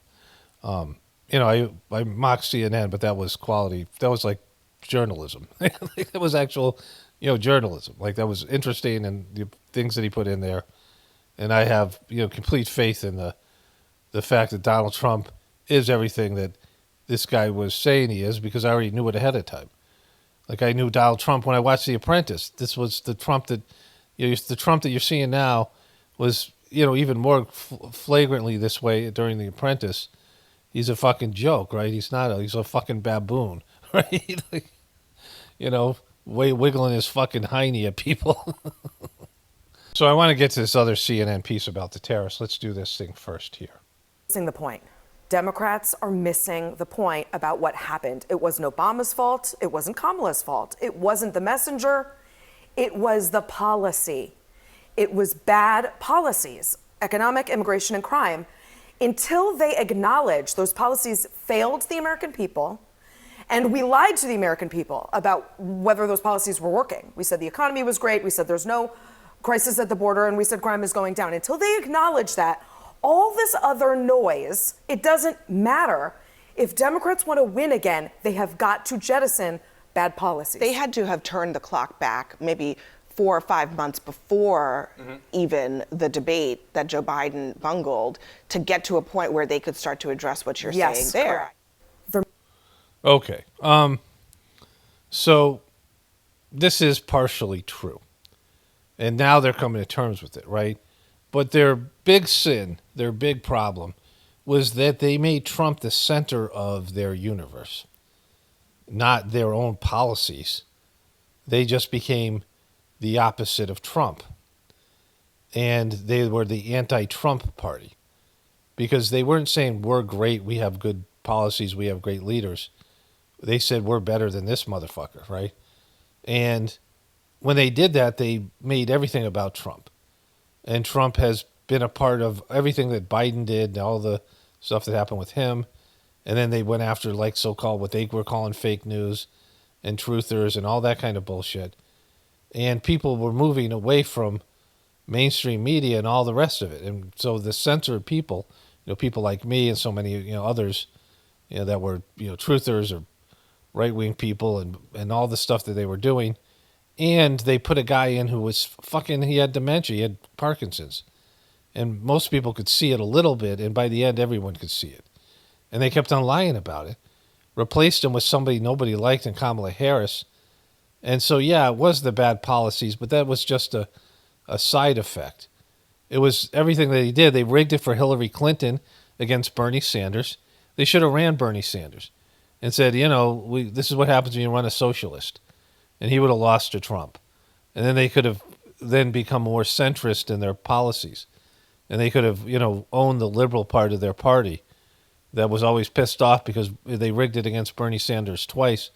I mock CNN, but that was quality. That was like journalism. It was actual, journalism. Like, that was interesting, and the things that he put in there. And I have, complete faith in the fact that Donald Trump is everything that this guy was saying he is, because I already knew it ahead of time. Like, I knew Donald Trump when I watched The Apprentice. This was the Trump that, the Trump that you're seeing now was, even more flagrantly this way during The Apprentice. He's a fucking joke, right? He's a fucking baboon, right? Wiggling his fucking hiney at people. So I want to get to this other CNN piece about the tariffs. Let's do this thing first here. Missing the point. Democrats are missing the point about what happened. It wasn't Obama's fault. It wasn't Kamala's fault. It wasn't the messenger. It was the policy. It was bad policies, economic, immigration, and crime. Until they acknowledge those policies failed the American people, and we lied to the American people about whether those policies were working. We said the economy was great. We said there's no crisis at the border, and we said crime is going down. Until they acknowledge that, all this other noise, it doesn't matter. If Democrats want to win again, they have got to jettison bad policies. They had to have turned the clock back maybe 4 or 5 months before even the debate that Joe Biden bungled to get to a point where they could start to address what you're saying there. Okay. So this is partially true. And now they're coming to terms with it, right? But their big sin, their big problem, was that they made Trump the center of their universe, not their own policies. They just became the opposite of Trump. And they were the anti-Trump party, because they weren't saying we're great, we have good policies, we have great leaders. They said we're better than this motherfucker, right? And when they did that, they made everything about Trump. And Trump has been a part of everything that Biden did, all the stuff that happened with him. And then they went after, like, so-called what they were calling fake news and truthers and all that kind of bullshit. And people were moving away from mainstream media and all the rest of it. And so the center of people, people like me and so many, others, that were, truthers or right-wing people and all the stuff that they were doing. And they put a guy in who was he had dementia, he had Parkinson's. And most people could see it a little bit, and by the end, everyone could see it. And they kept on lying about it. Replaced him with somebody nobody liked in Kamala Harris. And so, yeah, it was the bad policies, but that was just a side effect. It was everything that he did. They rigged it for Hillary Clinton against Bernie Sanders. They should have ran Bernie Sanders and said, this is what happens when you run a socialist. and he would have lost to Trump. And then they could have then become more centrist in their policies. And they could have, owned the liberal part of their party that was always pissed off because they rigged it against Bernie Sanders twice,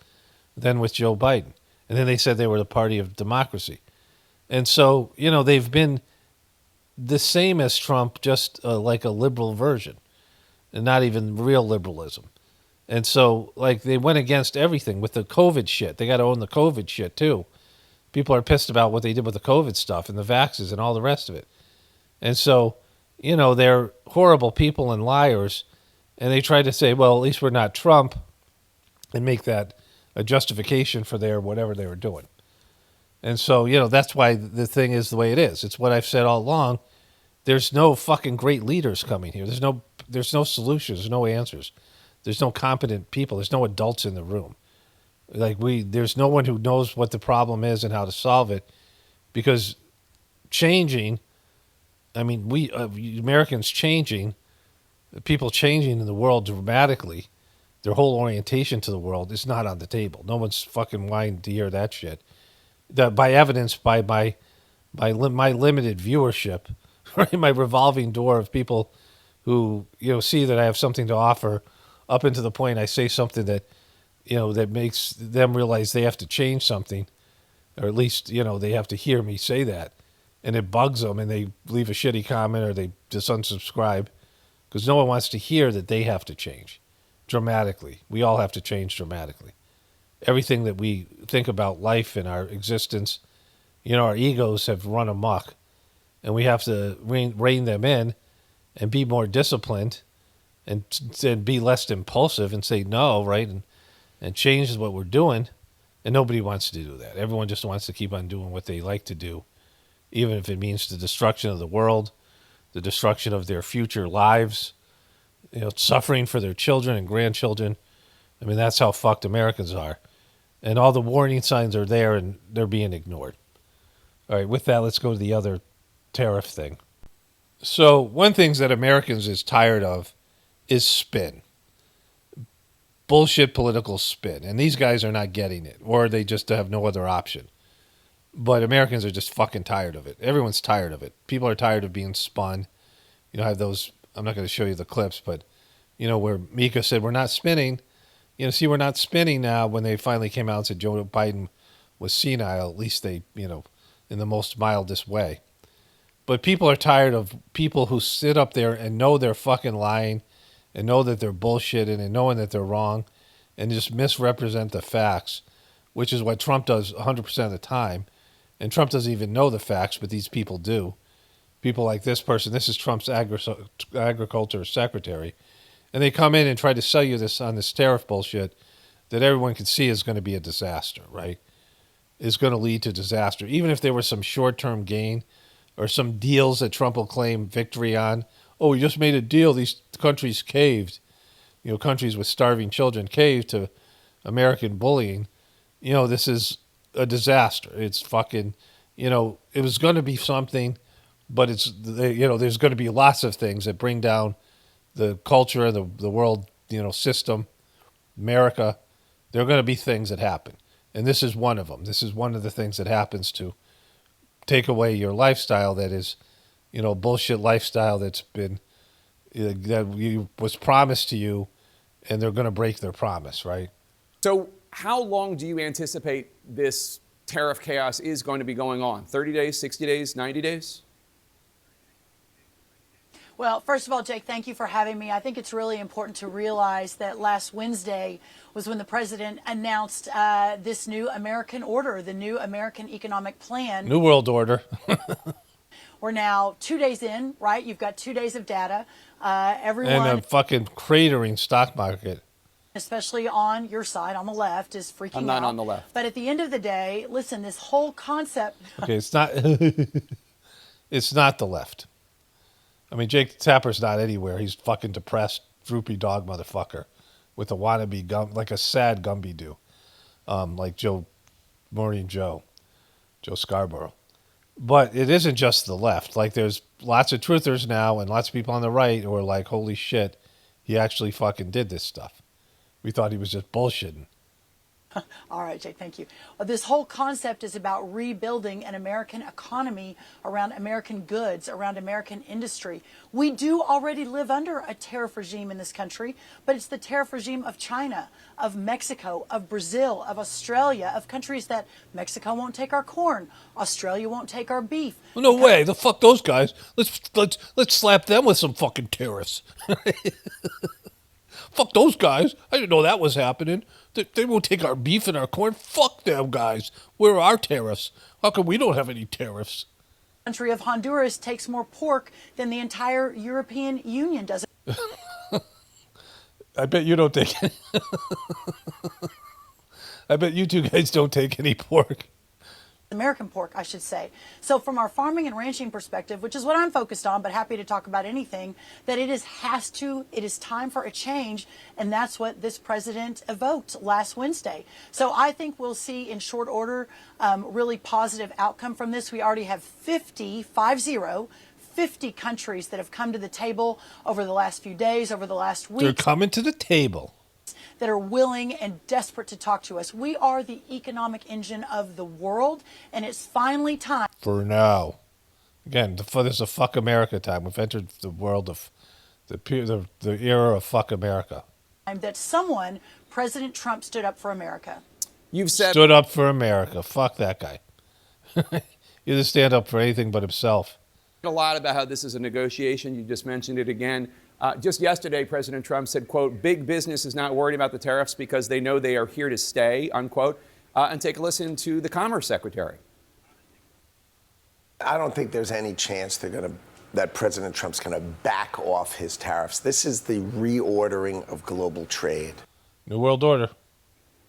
then with Joe Biden. And then they said they were the party of democracy. And so, they've been the same as Trump, just like a liberal version, and not even real liberalism. And so, like, they went against everything with the COVID shit. They got to own the COVID shit, too. People are pissed about what they did with the COVID stuff and the vaxes and all the rest of it. And so, they're horrible people and liars. And they try to say, well, at least we're not Trump, and make that a justification for their whatever they were doing. And so, that's why the thing is the way it is. It's what I've said all along. There's no fucking great leaders coming here. There's no solutions. There's no answers. There's no competent people. There's no adults in the room. There's no one who knows what the problem is and how to solve it, because changing, Americans changing, people changing in the world dramatically, their whole orientation to the world is not on the table. No one's fucking wanting to hear that shit. That by evidence, by my limited viewership, right, my revolving door of people who see that I have something to offer, up into the point I say something that that makes them realize they have to change something, or at least they have to hear me say that, and it bugs them, and they leave a shitty comment or they just unsubscribe, because no one wants to hear that they have to change dramatically. We all have to change dramatically. Everything that we think about life and our existence, our egos have run amok, and we have to rein them in and be more disciplined and be less impulsive and say no, right? And change what we're doing. And nobody wants to do that. Everyone just wants to keep on doing what they like to do, even if it means the destruction of the world, the destruction of their future lives, suffering for their children and grandchildren. That's how fucked Americans are. And all the warning signs are there, and they're being ignored. All right, with that, let's go to the other tariff thing. So one thing that Americans is tired of is spin. Bullshit political spin. And these guys are not getting it, or they just have no other option. But Americans are just fucking tired of it. Everyone's tired of it. People are tired of being spun. I have those, I'm not going to show you the clips, but, where Mika said, we're not spinning. We're not spinning now, when they finally came out and said Joe Biden was senile, at least they, in the most mildest way. But people are tired of people who sit up there and know they're fucking lying, and know that they're bullshitting, and knowing that they're wrong, and just misrepresent the facts, which is what Trump does 100% of the time. And Trump doesn't even know the facts, but these people do. People like this person, this is Trump's agriculture secretary, and they come in and try to sell you this on this tariff bullshit that everyone can see is going to be a disaster, right? Is going to lead to disaster. Even if there was some short-term gain or some deals that Trump will claim victory on. Oh, we just made a deal. These countries caved. Countries with starving children caved to American bullying. This is a disaster. It's fucking, it was going to be something, but there's going to be lots of things that bring down the culture, the world, system, America. There are going to be things that happen. And this is one of them. This is one of the things that happens to take away your lifestyle that is, bullshit lifestyle that's been, that was promised to you, and they're going to break their promise, right? So how long do you anticipate this tariff chaos is going to be going on? 30 days, 60 days, 90 days? Well, first of all, Jake, thank you for having me. I think it's really important to realize that last Wednesday was when the president announced this new American order, the new American economic plan. New World Order. We're now 2 days in, right? You've got 2 days of data. Everyone, and a fucking cratering stock market. especially on your side, on the left, is freaking out. I'm not on the left. But at the end of the day, listen, this whole concept. Okay, it's not. It's not the left. Jake Tapper's not anywhere. He's fucking depressed, droopy dog motherfucker with a wannabe gum, like a sad Gumby do, like Joe Scarborough. But it isn't just the left. Like, there's lots of truthers now and lots of people on the right who are like, holy shit, he actually fucking did this stuff. We thought he was just bullshitting. All right, Jake, thank you. This whole concept is about rebuilding an American economy around American goods, around American industry. We do already live under a tariff regime in this country, but it's the tariff regime of China, of Mexico, of Brazil, of Australia, of countries that Mexico won't take our corn, Australia won't take our beef. Well, no way. The fuck those guys. Let's slap them with some fucking tariffs. Fuck those guys. I didn't know that was happening. They won't take our beef and our corn. Fuck them guys. Where are our tariffs? How come we don't have any tariffs? Country of Honduras takes more pork than the entire European Union does. I bet you don't take any. I bet you two guys don't take any pork. American pork, I should say. So from our farming and ranching perspective, which is what I'm focused on, but happy to talk about anything, that it is time for a change, and that's what this president evoked last Wednesday. So I think we'll see in short order really positive outcome from this. We already have 50 countries that have come to the table over the last few days, over the last week. They're coming to the table. That are willing and desperate to talk to us. We are the economic engine of the world, and it's finally time. For now. Again, this is a fuck America time. We've entered the world of the era of fuck America. That someone, President Trump, stood up for America. You've said Stood up for America. Fuck that guy. He doesn't stand up for anything but himself. a lot about how this is a negotiation. You just mentioned it again. Just yesterday, President Trump said, quote, big business is not worried about the tariffs because they know they are here to stay, unquote. And take a listen to the Commerce Secretary. I don't think there's any chance that President Trump's going to back off his tariffs. This is the reordering of global trade. New World Order.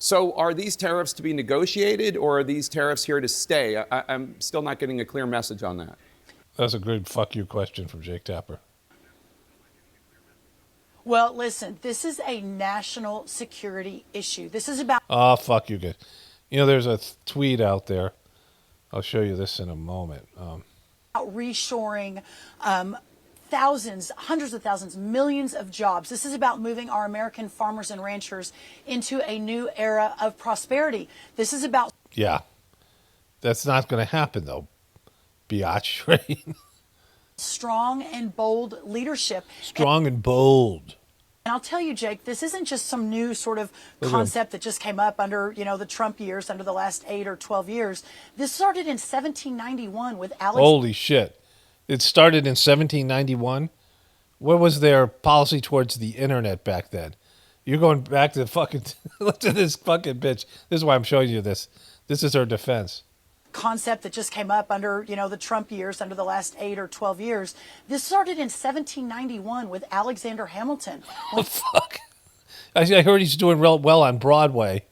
So are these tariffs to be negotiated, or are these tariffs here to stay? I'm still not getting a clear message on that. That's a good fuck you question from Jake Tapper. Well, listen, this is a national security issue. This is about... Oh, fuck you guys. You know, there's a tweet out there. I'll show you this in a moment. reshoring thousands, hundreds of thousands, millions of jobs. This is about moving our American farmers and ranchers into a new era of prosperity. This is about... Yeah. That's not going to happen, though, biatch, right? strong and bold leadership. Strong and bold. And I'll tell you, Jake, this isn't just some new sort of concept that just came up under, the Trump years, under the last 8 or 12 years. This started in 1791 with Alex... Holy shit. It started in 1791? What was their policy towards the internet back then? You're going back to the fucking... Look at this fucking bitch. This is why I'm showing you this. This is her defense. Concept that just came up under, the Trump years, under the last 8 or 12 years. This started in 1791 with Alexander Hamilton. Oh, fuck. I heard he's doing real well on Broadway.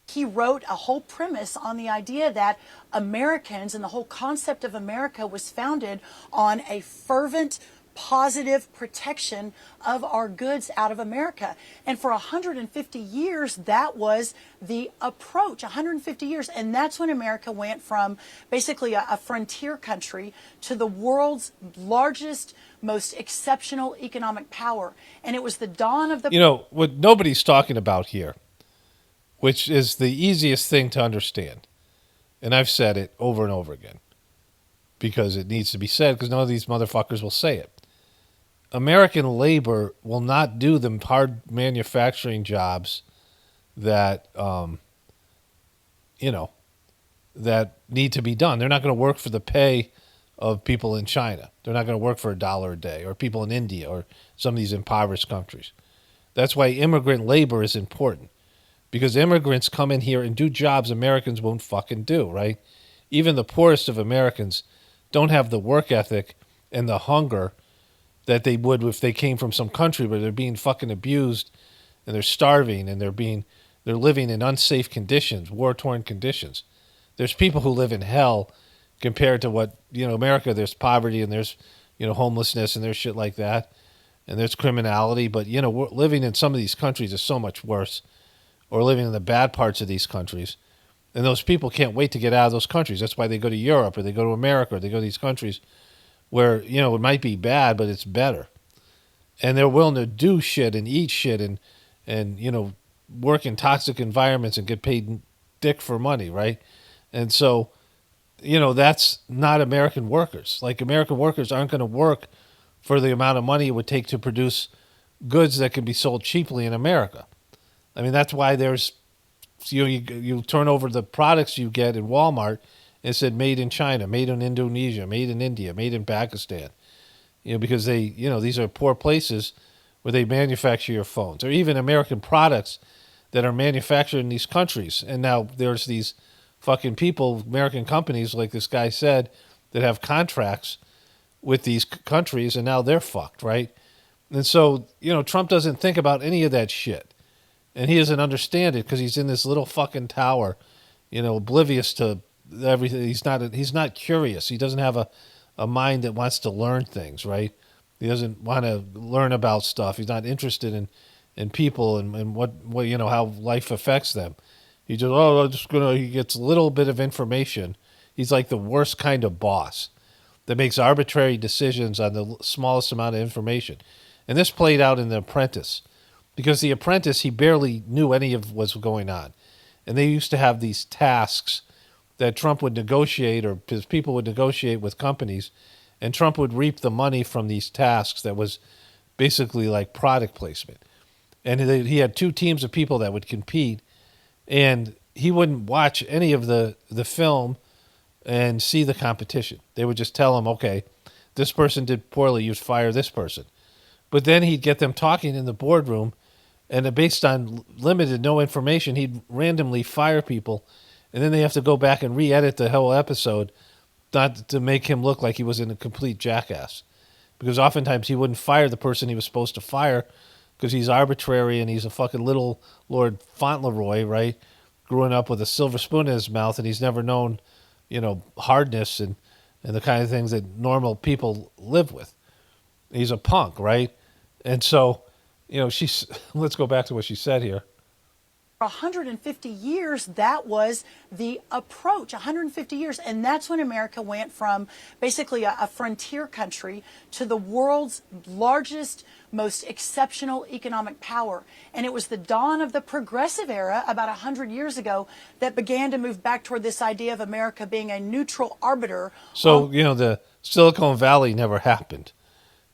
He wrote a whole premise on the idea that Americans and the whole concept of America was founded on a fervent, positive protection of our goods out of America. And for 150 years, that was the approach, 150 years. And that's when America went from basically a frontier country to the world's largest, most exceptional economic power. And it was the dawn of the... What nobody's talking about here, which is the easiest thing to understand, and I've said it over and over again, because it needs to be said, because none of these motherfuckers will say it. American labor will not do the hard manufacturing jobs that, that need to be done. They're not going to work for the pay of people in China. They're not going to work for $1 a day, or people in India or some of these impoverished countries. That's why immigrant labor is important, because immigrants come in here and do jobs Americans won't fucking do, right? Even the poorest of Americans don't have the work ethic and the hunger that they would if they came from some country where they're being fucking abused and they're starving and they're living in unsafe conditions, war-torn conditions. There's people who live in hell compared to what, America, there's poverty and there's, homelessness and there's shit like that. And there's criminality. But, living in some of these countries is so much worse, or living in the bad parts of these countries. And those people can't wait to get out of those countries. That's why they go to Europe, or they go to America, or they go to these countries where, it might be bad, but it's better. And they're willing to do shit and eat shit and work in toxic environments and get paid dick for money, right? And so, that's not American workers. Like, American workers aren't going to work for the amount of money it would take to produce goods that can be sold cheaply in America. I mean, that's why there's, you turn over the products you get in Walmart and it said made in China, made in Indonesia, made in India, made in Pakistan. Because these are poor places where they manufacture your phones, or even American products that are manufactured in these countries. And now there's these fucking people, American companies, like this guy said, that have contracts with these countries, and now they're fucked, right? And so, Trump doesn't think about any of that shit. And he doesn't understand it because he's in this little fucking tower, oblivious to everything. He's not curious. He doesn't have a mind that wants to learn things, right? He doesn't want to learn about stuff. He's not interested in people and what how life affects them. He he gets a little bit of information. He's like the worst kind of boss that makes arbitrary decisions on the smallest amount of information. And this played out in The Apprentice, because The Apprentice, he barely knew any of what's going on. And they used to have these tasks that Trump would negotiate, or his people would negotiate with companies, and Trump would reap the money from these tasks that was basically like product placement. And he had two teams of people that would compete, and he wouldn't watch any of the film and see the competition. They would just tell him, okay, this person did poorly, you'd fire this person. But then he'd get them talking in the boardroom, and based on limited, no information, he'd randomly fire people, and then they have to go back and re-edit the whole episode, not to make him look like he was a complete jackass. Because oftentimes he wouldn't fire the person he was supposed to fire because he's arbitrary and he's a fucking little Lord Fauntleroy, right? Growing up with a silver spoon in his mouth, and he's never known, hardness and the kind of things that normal people live with. He's a punk, right? And so, she's, let's go back to what she said here. 150 years, that was the approach. 150 years. And that's when America went from basically a frontier country to the world's largest, most exceptional economic power. And it was the dawn of the progressive era about 100 years ago that began to move back toward this idea of America being a neutral arbiter. So, the Silicon Valley never happened.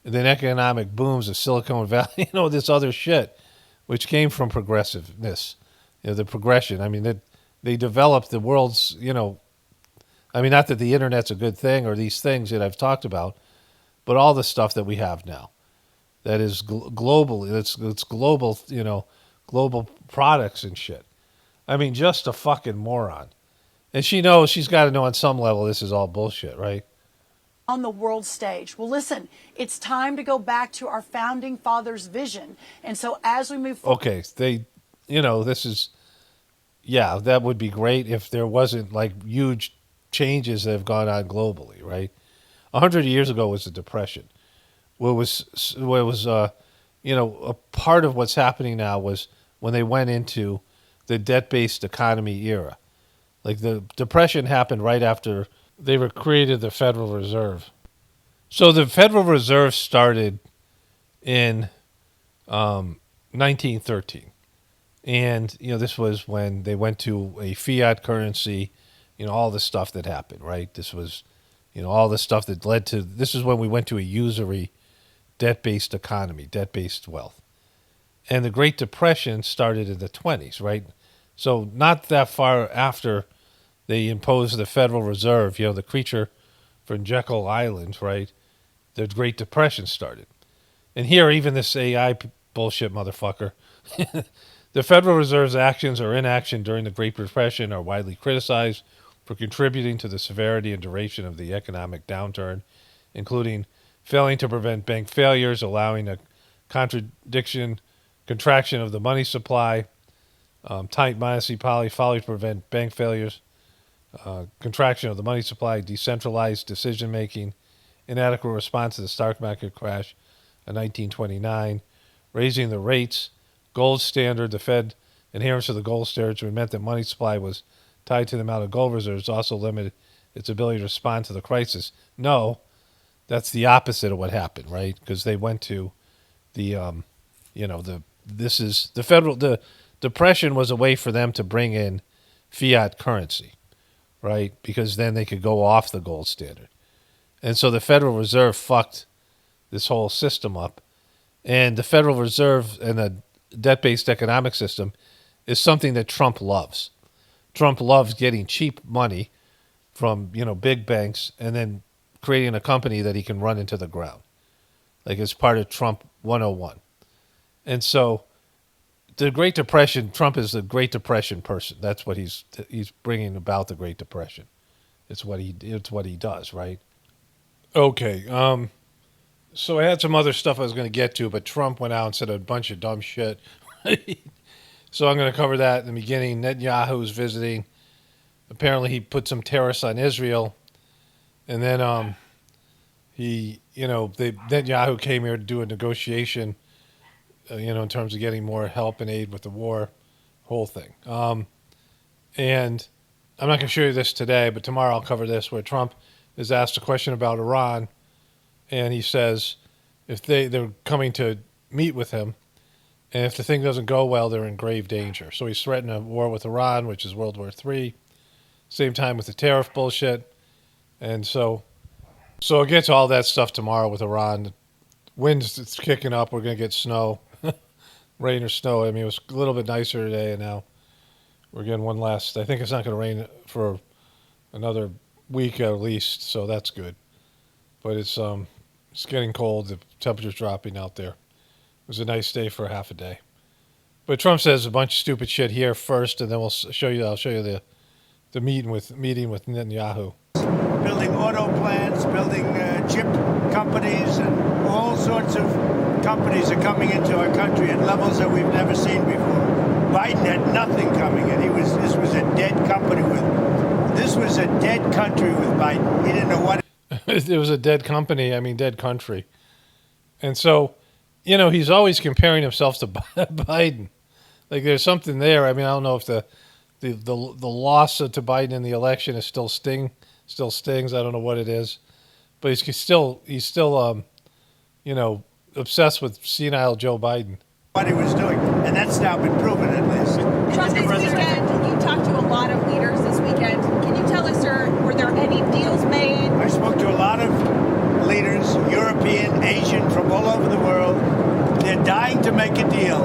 And then economic booms of Silicon Valley, this other shit, which came from progressiveness. The progression. I mean, they developed the world's, not that the internet's a good thing or these things that I've talked about, but all the stuff that we have now that is global. It's global, global products and shit. I mean, just a fucking moron. And she knows, she's got to know on some level this is all bullshit, right? On the world stage. Well, listen, it's time to go back to our founding fathers' vision. And so as we move forward. Okay, this is, that would be great if there wasn't like huge changes that have gone on globally, right? 100 years ago was the Depression. What was a part of what's happening now was when they went into the debt-based economy era. Like, the Depression happened right after they created the Federal Reserve. So the Federal Reserve started in 1913. And, this was when they went to a fiat currency, all the stuff that happened, right? This was, all the stuff that led to, this is when we went to a usury debt-based economy, debt-based wealth. And the Great Depression started in the 1920s, right? So not that far after they imposed the Federal Reserve, the creature from Jekyll Island, right? The Great Depression started. And here, even this AI bullshit motherfucker, the Federal Reserve's actions or inaction during the Great Depression are widely criticized for contributing to the severity and duration of the economic downturn, including failing to prevent bank failures, allowing a contraction of the money supply, tight monetary policy, failure to prevent bank failures, contraction of the money supply, decentralized decision-making, inadequate response to the stock market crash of 1929, raising the rates, gold standard, the Fed adherence to the gold standard, which meant that money supply was tied to the amount of gold reserves, also limited its ability to respond to the crisis. No, that's the opposite of what happened, right? Because they went to the, depression was a way for them to bring in fiat currency, right? Because then they could go off the gold standard. And so the Federal Reserve fucked this whole system up. And the Federal Reserve and the debt-based economic system is something that Trump loves. Trump loves getting cheap money from, big banks and then creating a company that he can run into the ground. Like it's part of Trump 101. And so the Great Depression, Trump is the Great Depression person. That's what he's bringing about, the Great Depression. It's what he does, right? Okay. So I had some other stuff I was going to get to, but Trump went out and said a bunch of dumb shit. So I'm going to cover that in the beginning. Netanyahu's visiting. Apparently he put some tariffs on Israel. And then Netanyahu came here to do a negotiation, in terms of getting more help and aid with the war, whole thing. And I'm not going to show you this today, but tomorrow I'll cover this, where Trump is asked a question about Iran, and he says if they're coming to meet with him, and if the thing doesn't go well, they're in grave danger. So he's threatened a war with Iran, which is World War III. Same time with the tariff bullshit. And so I'll get to all that stuff tomorrow with Iran. The wind's kicking up. We're going to get snow, rain or snow. I mean, it was a little bit nicer today, and now we're getting one last. I think it's not going to rain for another week at least, so that's good. But it's getting cold. The temperature's dropping out there. It was a nice day for half a day. But Trump says a bunch of stupid shit here first, and then I'll show you the meeting with Netanyahu. Building auto plants, building chip companies, and all sorts of companies are coming into our country at levels that we've never seen before. Biden had nothing coming in. This was a dead country with Biden. He didn't know what. It was a dead company. I mean, dead country. And so, he's always comparing himself to Biden. Like there's something there. I mean, I don't know if the loss to Biden in the election is still stings. I don't know what it is, but he's still obsessed with senile Joe Biden. What he was doing, and that's now been proven at least. Trump, this weekend, you talked to a lot of leaders this weekend. Can you tell us, sir, were there any deals made? I spoke to a lot of leaders, European, Asian, from all over the world. They're dying to make a deal.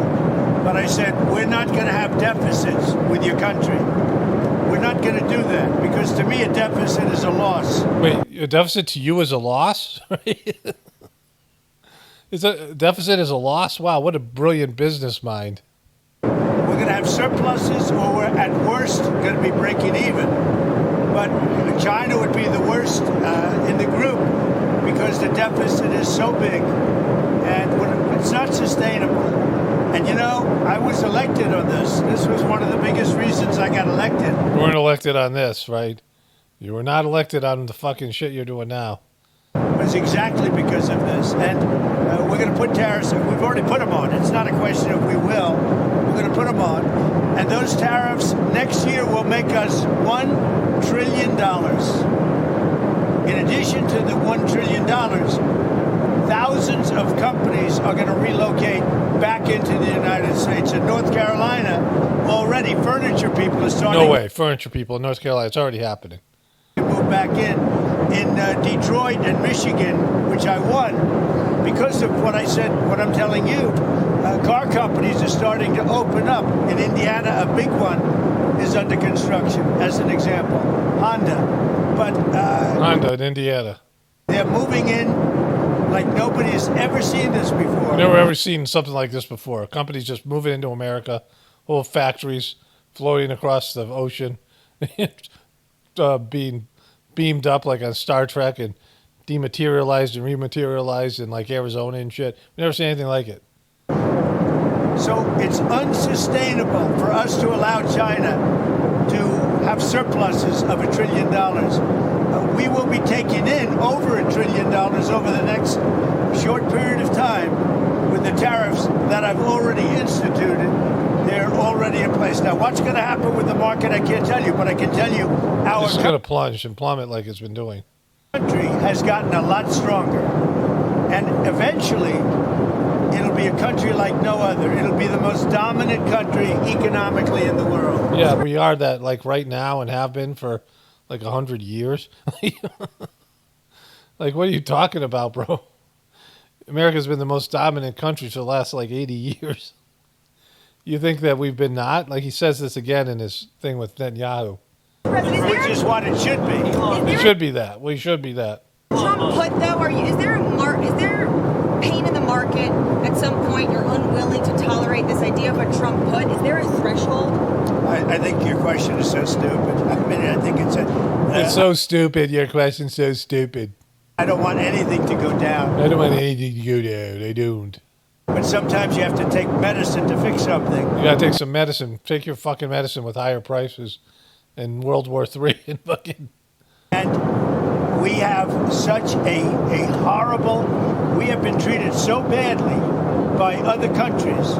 But I said, we're not going to have deficits with your country. We're not going to do that, because to me a deficit is a loss. Wait, a deficit to you is a loss? Is a deficit is a loss? Wow, what a brilliant business mind. We're going to have surpluses, or we're at worst going to be breaking even. But China would be the worst in the group, because the deficit is so big and it's not sustainable. And I was elected on this. This was one of the biggest reasons I got elected. You weren't elected on this, right? You were not elected on the fucking shit you're doing now. It was exactly because of this. And we're going to put tariffs. We've already put them on. It's not a question of we will. We're going to put them on. And those tariffs next year will make us $1 trillion. In addition to the $1 trillion, thousands of companies are going to relocate back into the United States. In North Carolina, already furniture people are starting. No way, furniture people in North Carolina. It's already happening. To move back in Detroit and Michigan, which I won because of what I said, what I'm telling you. Car companies are starting to open up. In Indiana, a big one is under construction, as an example. Honda. But Honda in Indiana. They're moving in like nobody's ever seen this before. I've never ever seen something like this before. Companies just moving into America, whole factories floating across the ocean, being beamed up like on Star Trek and dematerialized and rematerialized in like Arizona and shit. Never seen anything like it. So it's unsustainable for us to allow China to have surpluses of $1 trillion. We will be taking in over $1 trillion over the next short period of time with the tariffs that I've already instituted. They're already in place. Now, what's going to happen with the market, I can't tell you, but I can tell you our It's going to plunge and plummet like it's been doing. Country has gotten a lot stronger. And eventually, it'll be a country like no other. It'll be the most dominant country economically in the world. Yeah, we are that like right now and have been for like 100 years. Like, what are you talking about, bro? America's been the most dominant country for the last like 80 years. You think that we've been not? Like he says this again in his thing with Netanyahu. Which is what it should be. It should be that. We should be that. Trump put though, is there pain in the market at some point you're unwilling to tolerate this idea of a Trump put? Is there a threshold? I think your question is so stupid. I mean, I think it's so stupid. Your question's so stupid. I don't want anything to go down. I don't want anything to go down. I don't. But sometimes you have to take medicine to fix something. You gotta take some medicine. Take your fucking medicine with higher prices in World War III and fucking. And we have such a horrible. We have been treated so badly by other countries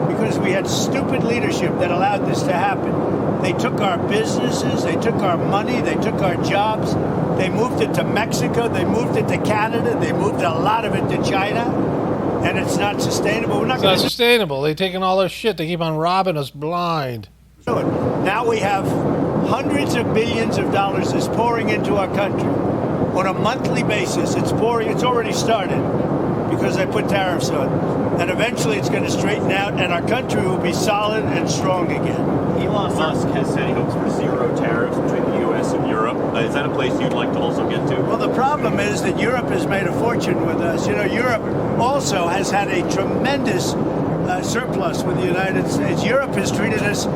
because we had stupid leadership that allowed this to happen. They took our businesses, they took our money, they took our jobs, they moved it to Mexico, they moved it to Canada, they moved a lot of it to China, and it's not sustainable. It's not sustainable. They're taking all our shit. They keep on robbing us blind. Now we have hundreds of billions of dollars is pouring into our country on a monthly basis. It's pouring. It's already started because I put tariffs on, and eventually it's going to straighten out, and our country will be solid and strong again. Elon Musk has said he hopes for zero tariffs between the U.S. and Europe. Is that a place you'd like to also get to? Well, the problem is that Europe has made a fortune with us. You know, Europe also has had a tremendous surplus with the United States. Europe has treated us,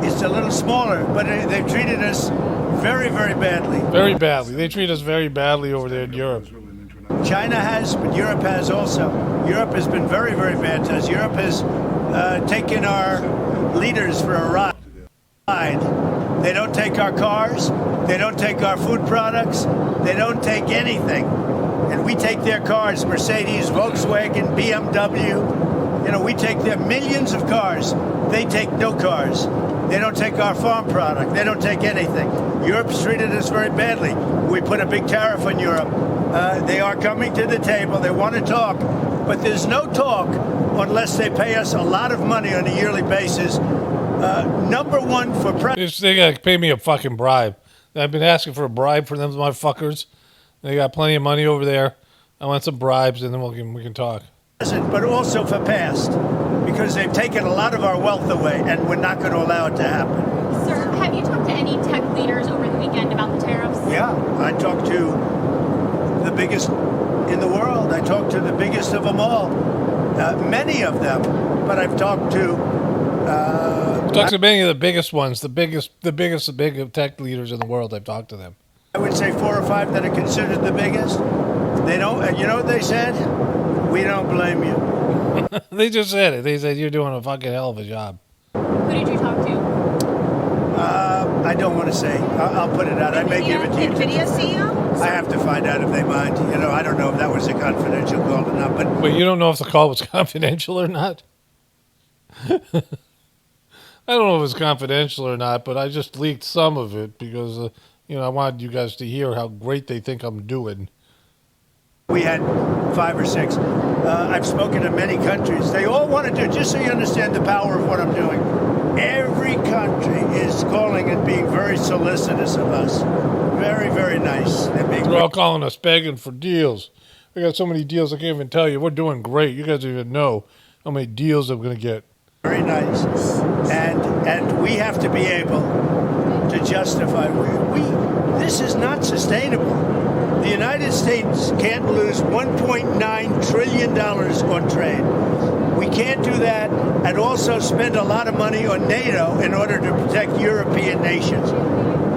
it's a little smaller, but they've treated us very, very badly. Very badly. They treat us very badly over there in Europe. China has, but Europe has also. Europe has been very, very bad to us. Europe has taken our leaders for a ride. They don't take our cars. They don't take our food products. They don't take anything. And we take their cars, Mercedes, Volkswagen, BMW. You know, we take their millions of cars. They take no cars. They don't take our farm product. They don't take anything. Europe's treated us very badly. We put a big tariff on Europe. They are coming to the table. They want to talk. But there's no talk unless they pay us a lot of money on a yearly basis. Number one for president. They got to pay me a fucking bribe. I've been asking for a bribe for them motherfuckers. They got plenty of money over there. I want some bribes, and then we can talk. But also for past, because they've taken a lot of our wealth away, and we're not going to allow it to happen. Sir, have you talked to any tech leaders over the weekend about the tariffs? Yeah, I talked to the biggest in the world. I talked to the biggest of them all, many of them. But I've talked to. Talked to many of the biggest ones, the biggest big tech leaders in the world. I've talked to them. I would say 4 or 5 that are considered the biggest. They don't. You know what they said? We don't blame you. They just said it. They said you're doing a fucking hell of a job. Who did you talk to? I don't want to say. I'll put it out. I may give it to you. NVIDIA CEO? I have to find out if they mind. You know, I don't know if that was a confidential call or not. But you don't know if the call was confidential or not? I don't know if it was confidential or not, but I just leaked some of it because, I wanted you guys to hear how great they think I'm doing. We had 5 or 6. I've spoken to many countries. They all want to do, just so you understand the power of what I'm doing. Every country is calling and being very solicitous of us. Very, very nice. They're all calling us begging for deals. We got so many deals I can't even tell you. We're doing great. You guys don't even know how many deals I'm going to get. Very nice. And we have to be able to justify. This is not sustainable. The United States can't lose $1.9 trillion on trade. We can't do that and also spend a lot of money on NATO in order to protect European nations.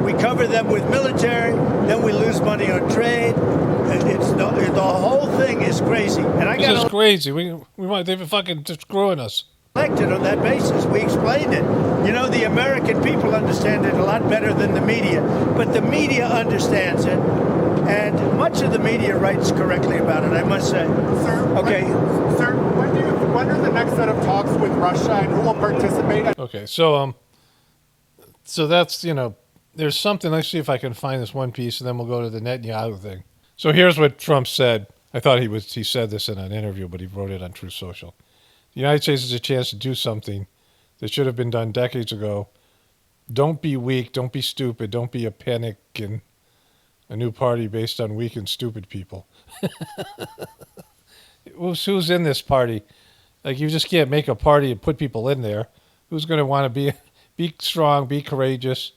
We cover them with military, then we lose money on trade. The whole thing is crazy. And this is crazy. They've been fucking screwing us. Elected on that basis. We explained it. You know, the American people understand it a lot better than the media, but the media understands it, and much of the media writes correctly about it, I must say. Sir, okay. When are the next set of talks with Russia, and who will participate? Okay, so that's, there's something. Let's see if I can find this one piece, and then we'll go to the Netanyahu thing. So here's what Trump said I thought he said this in an interview, but he wrote it on Truth Social. The United States has a chance to do something that should have been done decades ago. Don't be weak. Don't be stupid. Don't be a panic in a new party based on weak and stupid people. Who's in this party? Like, you just can't make a party and put people in there. Who's going to want to be strong, be courageous,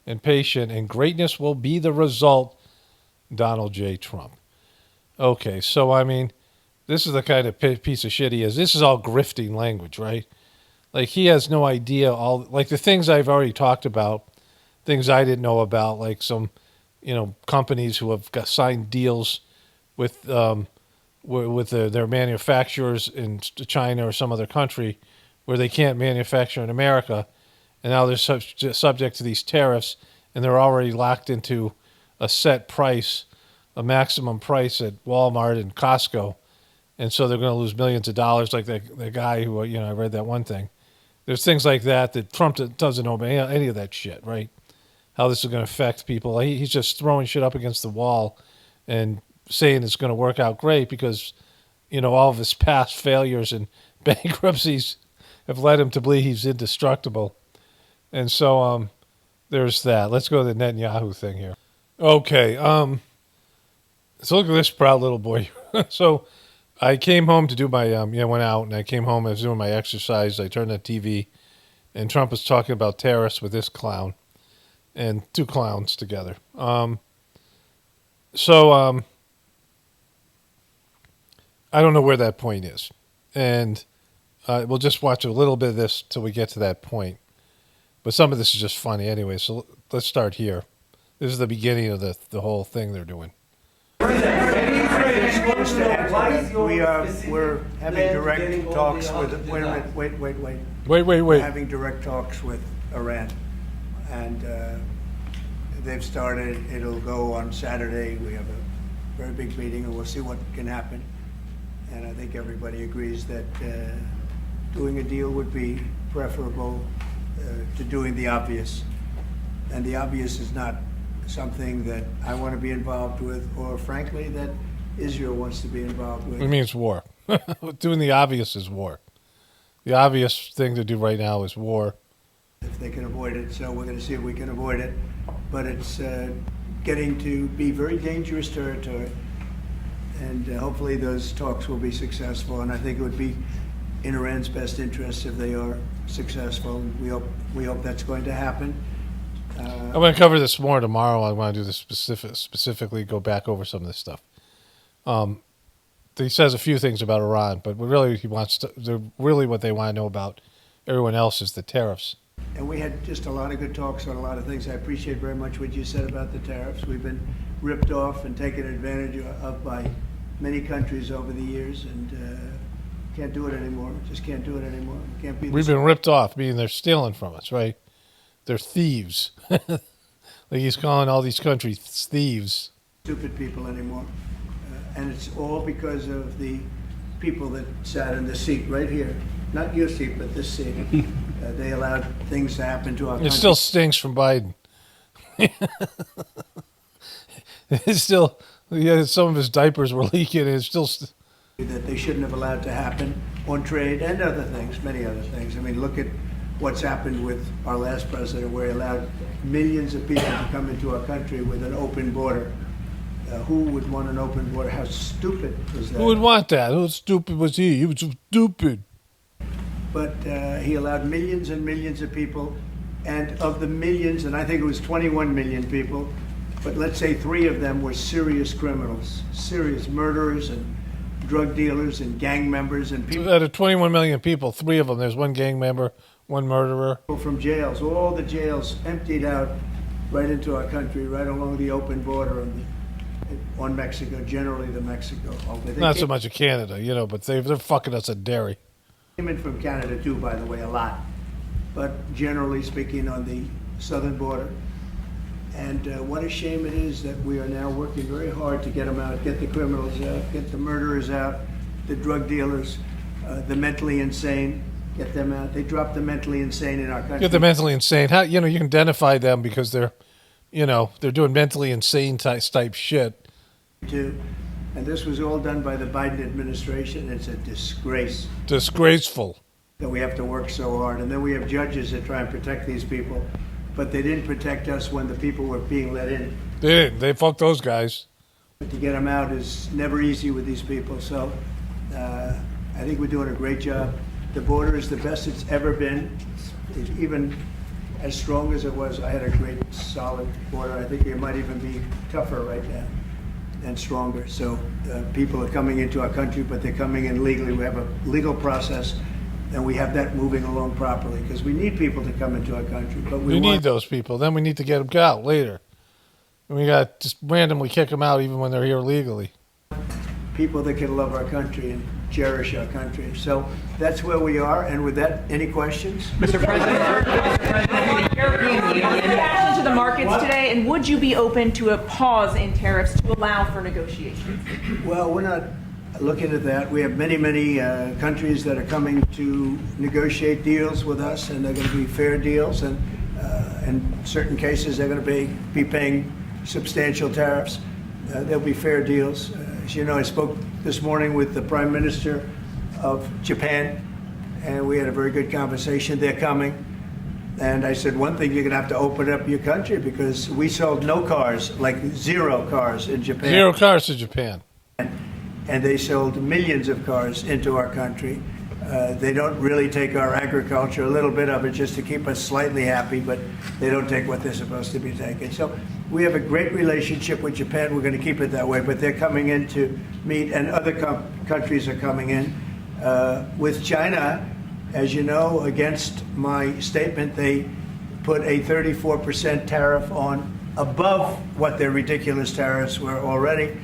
and patient, and greatness will be the result, Donald J. Trump. Okay, so, I mean, this is the kind of piece of shit he is. This is all grifting language, right? Like, he has no idea like the things I've already talked about, things I didn't know about, like some, companies who have signed deals with their manufacturers in China or some other country where they can't manufacture in America, and now they're subject to these tariffs, and they're already locked into a set price, a maximum price at Walmart and Costco, and so they're going to lose millions of dollars, like the guy who, I read that one thing. There's things like that Trump doesn't know about any of that shit, right? How this is going to affect people. He's just throwing shit up against the wall and saying it's going to work out great because, all of his past failures and bankruptcies have led him to believe he's indestructible. And so there's that. Let's go to the Netanyahu thing here. Okay. So look at this proud little boy. So I came home to do my, went out and I came home. I was doing my exercise. I turned on TV and Trump was talking about tariffs with this clown and two clowns together. I don't know where that point is. And we'll just watch a little bit of this till we get to that point. But some of this is just funny anyway, so let's start here. This is the beginning of the whole thing they're doing. We're having direct talks with. Wait. We're having direct talks with Iran, and they've started. It'll go on Saturday. We have a very big meeting, and we'll see what can happen. And I think everybody agrees that doing a deal would be preferable to doing the obvious, and the obvious is not something that I want to be involved with, or frankly, that Israel wants to be involved with. It means war. Doing the obvious is war. The obvious thing to do right now is war. If they can avoid it, so we're going to see if we can avoid it. But it's getting to be very dangerous territory, and hopefully those talks will be successful. And I think it would be in Iran's best interest if they are successful. We hope that's going to happen. I'm going to cover this more tomorrow. I want to do this specifically, go back over some of this stuff. He says a few things about Iran, but really really what they want to know about everyone else is the tariffs. And we had just a lot of good talks on a lot of things. I appreciate very much what you said about the tariffs. We've been ripped off and taken advantage of by many countries over the years, and can't do it anymore. Just can't do it anymore. Can't be. We've been ripped off, meaning they're stealing from us, right? They're thieves. Like he's calling all these countries thieves. Stupid people anymore. And it's all because of the people that sat in the seat right here. Not your seat, but this seat. They allowed things to happen to our country. It still stinks from Biden. It's still, some of his diapers were leaking. It's still... that they shouldn't have allowed to happen on trade and other things, many other things. I mean, look at what's happened with our last president, where he allowed millions of people to come into our country with an open border. Who would want an open border? How stupid was that? Who would want that? How stupid was he? He was so stupid. But he allowed millions and millions of people, and of the millions, and I think it was 21 million people, but let's say 3 of them were serious criminals, serious murderers and drug dealers and gang members and people. Out of 21 million people, 3 of them, there's 1 gang member, 1 murderer. From jails, all the jails emptied out right into our country, right along the open border on Mexico, generally the Mexico. Not so much of Canada, but they're fucking us at dairy. Came in from Canada too, by the way, a lot. But generally speaking, on the southern border. And what a shame it is that we are now working very hard to get them out, get the criminals out, get the murderers out, the drug dealers, the mentally insane, get them out. They dropped the mentally insane in our country. Get the mentally insane. How, you can identify them because they're doing mentally insane type shit. To And this was all done by the Biden administration. It's a disgrace. Disgraceful. That we have to work so hard. And then we have judges that try and protect these people. But they didn't protect us when the people were being let in. They didn't. They fucked those guys. But to get them out is never easy with these people. So I think we're doing a great job. The border is the best it's ever been. It's even as strong as it was. I had a great, solid border. I think it might even be tougher right now and stronger. So people are coming into our country, but they're coming in legally. We have a legal process, and we have that moving along properly because we need people to come into our country. But we need those people. Then we need to get them out later. And we got to just randomly kick them out even when they're here legally. People that can love our country and cherish our country. So that's where we are. And with that, any questions? Mr. President, challenge to the markets today, and would you be open to a pause in tariffs to allow for negotiations? Well, we're not looking at that. We have many, many countries that are coming to negotiate deals with us, and they're going to be fair deals. And in certain cases, they're going to be paying substantial tariffs. There'll be fair deals. As you know, I spoke this morning with the Prime Minister of Japan, and we had a very good conversation. They're coming. And I said, one thing, you're going to have to open up your country because we sold no cars, like 0 cars in Japan. 0 cars to Japan. And they sold millions of cars into our country. They don't really take our agriculture, a little bit of it just to keep us slightly happy, but they don't take what they're supposed to be taking. So we have a great relationship with Japan. We're going to keep it that way, but they're coming in to meet, and other countries are coming in. With China, as you know, against my statement, they put a 34% tariff on above what their ridiculous tariffs were already.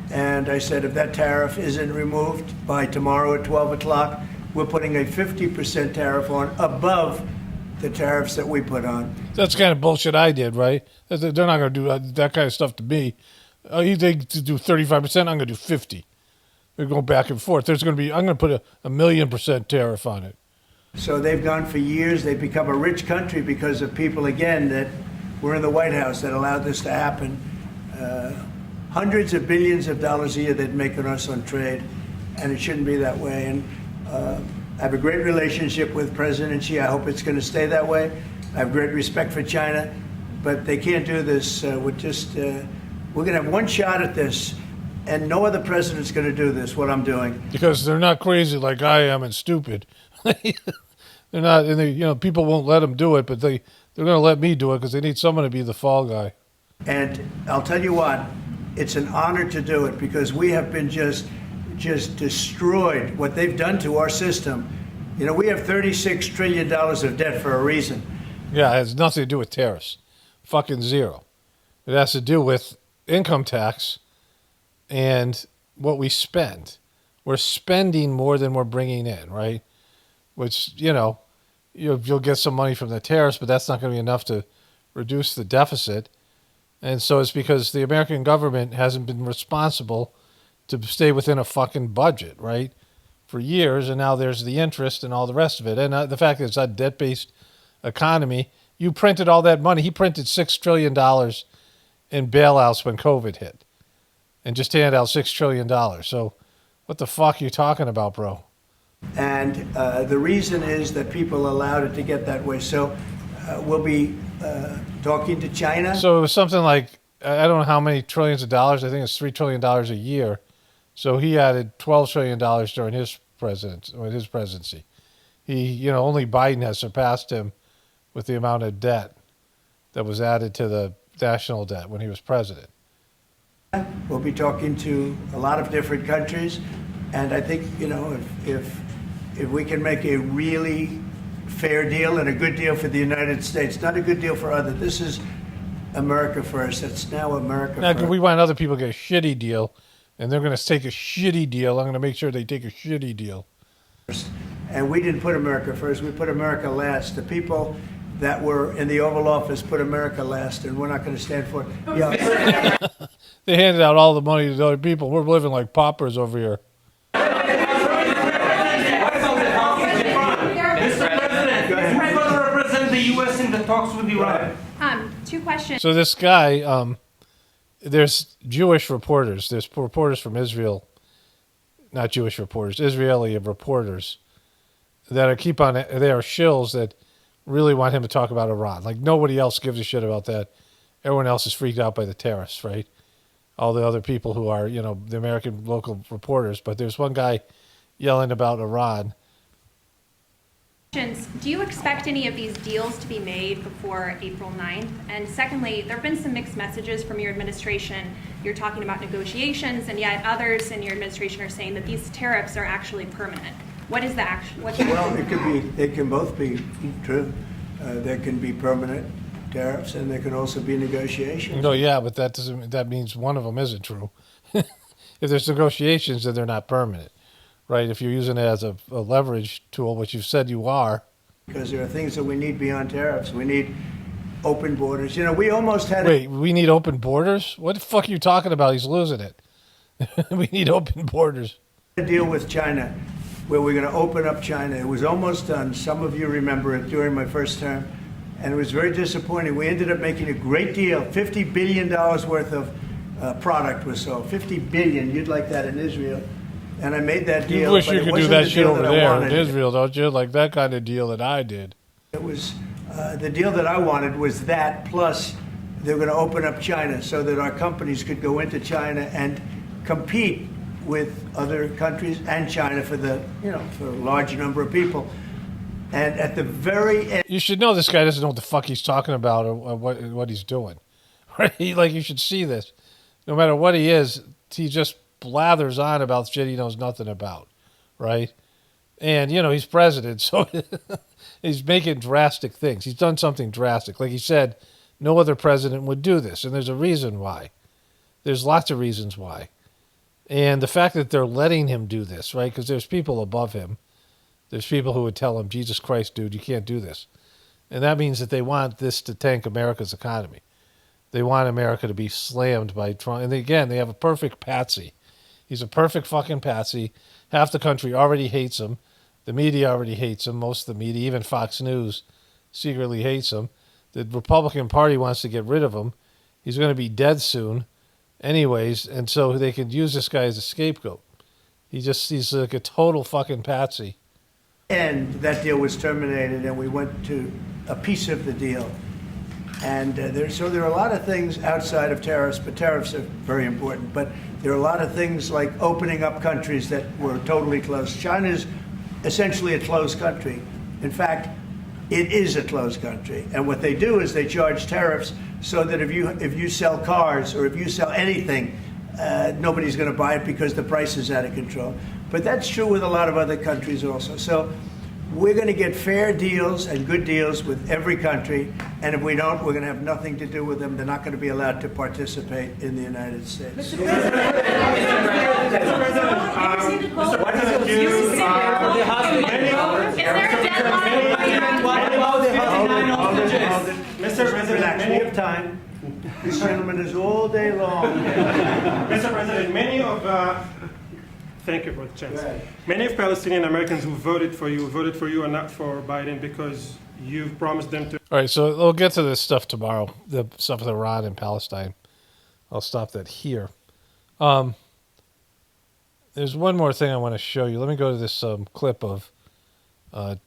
And I said, if that tariff isn't removed by tomorrow at 12 o'clock, we're putting a 50% tariff on above the tariffs that we put on. That's the kind of bullshit I did, right? They're not going to do that kind of stuff to me. They do 35%, I'm going to do 50. They're going back and forth. I'm going to put a 1,000,000% tariff on it. So they've gone for years. They've become a rich country because of people, again, that were in the White House that allowed this to happen. Hundreds of billions of dollars a year they'd make on us on trade, and it shouldn't be that way. And I have a great relationship with President Xi. I hope it's going to stay that way. I have great respect for China, but they can't do this. We're going to have one shot at this, and no other president's going to do this, what I'm doing. Because they're not crazy like I am and stupid. They're not, and people won't let them do it, but they're going to let me do it because they need someone to be the fall guy. And I'll tell you what, it's an honor to do it because we have been just destroyed what they've done to our system. We have $36 trillion of debt for a reason. Yeah, it has nothing to do with tariffs. Fucking 0. It has to do with income tax and what we spend. We're spending more than we're bringing in, right? Which, you'll get some money from the tariffs, but that's not going to be enough to reduce the deficit. And so it's because the American government hasn't been responsible to stay within a fucking budget, right? For years, and now there's the interest and all the rest of it. And the fact that it's a debt-based economy, you printed all that money. He printed $6 trillion in bailouts when COVID hit and just handed out $6 trillion. So what the fuck are you talking about, bro? And the reason is that people allowed it to get that way. So we'll be talking to China. So it was something like, I don't know how many trillions of dollars. I think it's $3 trillion a year. So he added $12 trillion during his presidency. Only Biden has surpassed him with the amount of debt that was added to the national debt when he was president. We'll be talking to a lot of different countries. And I think, if we can make a really fair deal and a good deal for the United States, not a good deal for others. This is America first. It's now America first. We want other people to get a shitty deal, and they're going to take a shitty deal. I'm going to make sure they take a shitty deal. And we didn't put America first. We put America last. The people that were in the Oval Office put America last, and we're not going to stand for it. Yeah. They handed out all the money to other people. We're living like paupers over here. The U.S. in the talks with Iran. 2 questions. So this guy, there's Jewish reporters. There's reporters from Israel, not Jewish reporters, Israeli reporters that are they are shills that really want him to talk about Iran. Like nobody else gives a shit about that. Everyone else is freaked out by the tariffs, right? All the other people who are, the American local reporters. But there's one guy yelling about Iran. Do you expect any of these deals to be made before April 9th? And secondly, there have been some mixed messages from your administration. You're talking about negotiations, and yet others in your administration are saying that these tariffs are actually permanent. What is the action? Well, it can both be true. There can be permanent tariffs, and there can also be negotiations. No, yeah, but that means one of them isn't true. If there's negotiations, then they're not permanent, right? If you're using it as a leverage tool, which you've said you are. Because there are things that we need beyond tariffs. We need open borders. We almost had... Wait, we need open borders? What the fuck are you talking about? He's losing it. We need open borders. A deal with China where we're going to open up China. It was almost done. Some of you remember it during my first term. And it was very disappointing. We ended up making a great deal. $50 billion worth of product was sold. $50 billion. You'd like that in Israel. And I made that deal. You wish you could do that shit over there in wanted. Israel, don't you? Like that kind of deal that I did. It was the deal that I wanted was that, plus they're going to open up China so that our companies could go into China and compete with other countries and China for for a large number of people. And at the very end, you should know this guy doesn't know what the fuck he's talking about or what he's doing, right? Like you should see this. No matter what he is, he just blathers on about shit he knows nothing about, right? And he's president, so he's making drastic things. He's done something drastic. Like he said, no other president would do this, and there's a reason why. There's lots of reasons why. And the fact that they're letting him do this, right? Because there's people above him. There's people who would tell him, Jesus Christ, dude, you can't do this. And that means that they want this to tank America's economy. They want America to be slammed by Trump. And again, they have a perfect patsy. He's a perfect fucking patsy. Half the country already hates him. The media already hates him. Most of the media, even Fox News, secretly hates him. The Republican Party wants to get rid of him. He's going to be dead soon anyways, and so they could use this guy as a scapegoat. He's like a total fucking patsy. And that deal was terminated, and we went to a piece of the deal. And there are a lot of things outside of tariffs, but tariffs are very important. But there are a lot of things like opening up countries that were totally closed. China's essentially a closed country. In fact, it is a closed country. And what they do is they charge tariffs so that if you sell cars or if you sell anything, nobody's going to buy it because the price is out of control. But that's true with a lot of other countries also. So we're going to get fair deals and good deals with every country. And if we don't, we're going to have nothing to do with them. They're not going to be allowed to participate in the United States. Mr. President, relax. We have time. This gentleman is all day long. Mr. President, thank you for the chance. Many of Palestinian Americans who voted for you and not for Biden because you've promised them to. All right, so we'll get to this stuff tomorrow, the stuff with Iran and Palestine. I'll stop that here. There's one more thing I want to show you. Let me go to this clip of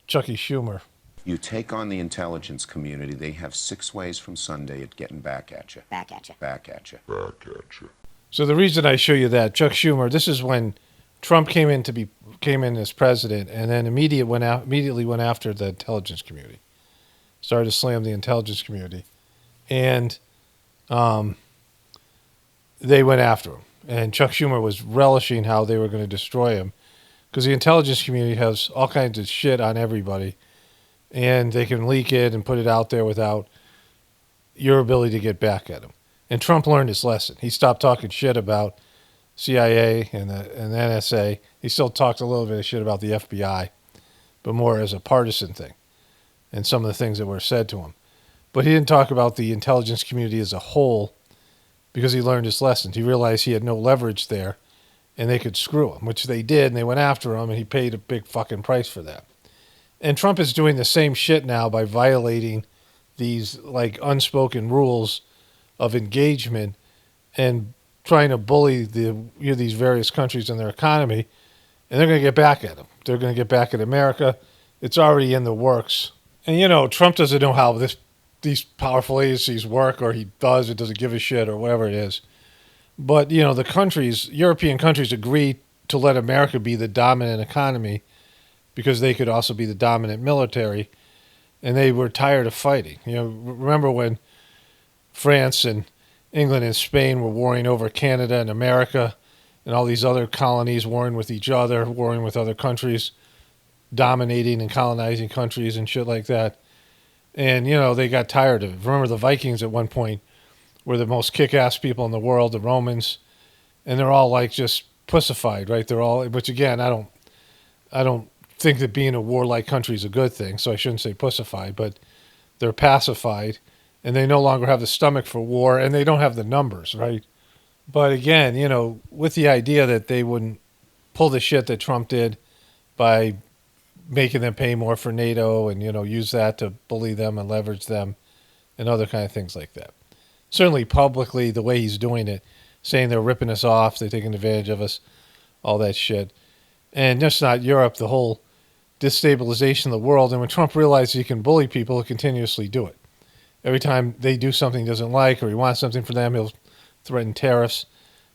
Chucky Schumer. You take on the intelligence community, they have 6 ways from Sunday at getting back at you. Back at you. Back at you. Back at you. So the reason I show you that, Chuck Schumer, this is when Trump came in as president, and then immediately went after the intelligence community. Started to slam the intelligence community. And they went after him. And Chuck Schumer was relishing how they were going to destroy him. Because the intelligence community has all kinds of shit on everybody. And they can leak it and put it out there without your ability to get back at them. And Trump learned his lesson. He stopped talking shit about CIA and the NSA. He still talked a little bit of shit about the FBI, but more as a partisan thing and some of the things that were said to him. But he didn't talk about the intelligence community as a whole because he learned his lessons. He realized he had no leverage there and they could screw him, which they did, and they went after him, and he paid a big fucking price for that. And Trump is doing the same shit now by violating these like unspoken rules of engagement and trying to bully these various countries and their economy, and they're going to get back at them. They're going to get back at America. It's already in the works. And Trump doesn't know how these powerful agencies work, or he does. It doesn't give a shit, or whatever it is. But the countries, European countries, agreed to let America be the dominant economy because they could also be the dominant military, and they were tired of fighting. Remember when France and England and Spain were warring over Canada and America, and all these other colonies warring with each other, warring with other countries, dominating and colonizing countries and shit like that. And, they got tired of it. Remember the Vikings at one point were the most kick-ass people in the world, the Romans, and they're all like just pussified, right? They're all, which again, I don't think that being a warlike country is a good thing, so I shouldn't say pussified, but they're pacified, and they no longer have the stomach for war, and they don't have the numbers, right? But again, with the idea that they wouldn't pull the shit that Trump did by making them pay more for NATO and, use that to bully them and leverage them and other kind of things like that. Certainly publicly, the way he's doing it, saying they're ripping us off, they're taking advantage of us, all that shit. And just not Europe, the whole destabilization of the world. And when Trump realizes he can bully people, he'll continuously do it. Every time they do something he doesn't like or he wants something from them, he'll threaten tariffs,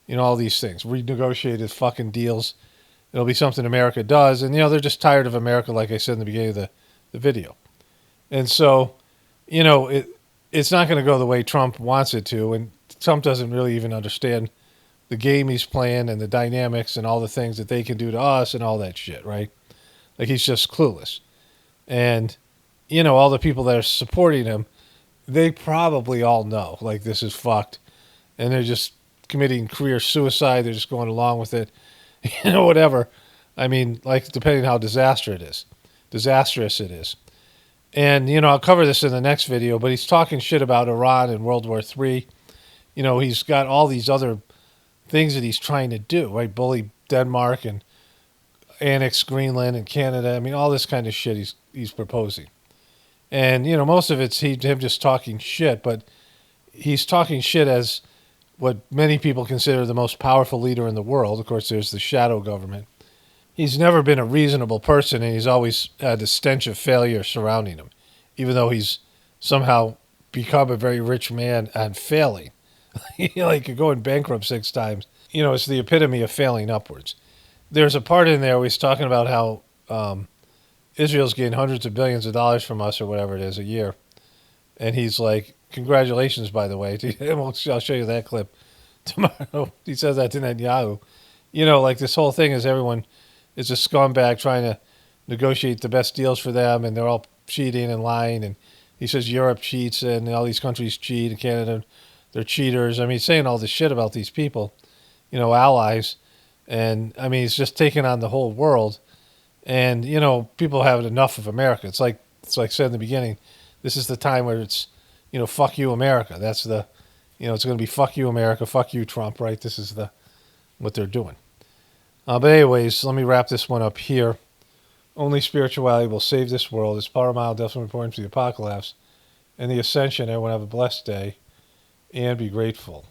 all these things, renegotiated fucking deals. It'll be something America does. And, they're just tired of America, like I said in the beginning of the video. And so, it's not going to go the way Trump wants it to. And Trump doesn't really even understand the game he's playing and the dynamics and all the things that they can do to us and all that shit, right? Like, he's just clueless. And, all the people that are supporting him, they probably all know, like, this is fucked. And they're just committing career suicide. They're just going along with it. Whatever. I mean, like, depending on how disastrous it is. And, I'll cover this in the next video, but he's talking shit about Iran and World War III. He's got all these other things that he's trying to do, right? Bully Denmark and annex Greenland and Canada. I mean, all this kind of shit he's proposing. And, most of it's him just talking shit, but he's talking shit as what many people consider the most powerful leader in the world. Of course, there's the shadow government. He's never been a reasonable person, and he's always had the stench of failure surrounding him, even though he's somehow become a very rich man and failing. Like going bankrupt 6 times. It's the epitome of failing upwards. There's a part in there where he's talking about how Israel's getting hundreds of billions of dollars from us or whatever it is a year. And he's like, congratulations, by the way. I'll show you that clip tomorrow. He says that to Netanyahu. Like this whole thing is everyone is a scumbag trying to negotiate the best deals for them, and they're all cheating and lying. And he says Europe cheats and all these countries cheat, and Canada, they're cheaters. I mean, he's saying all this shit about these people, allies. And, I mean, he's just taking on the whole world. And, people have enough of America. It's like I said in the beginning, this is the time where it's, fuck you, America. That's the, it's going to be fuck you, America, fuck you, Trump, right? This is what they're doing. But anyways, let me wrap this one up here. Only spirituality will save this world. It's paramount, definitely important to the apocalypse and the ascension. Everyone have a blessed day and be grateful.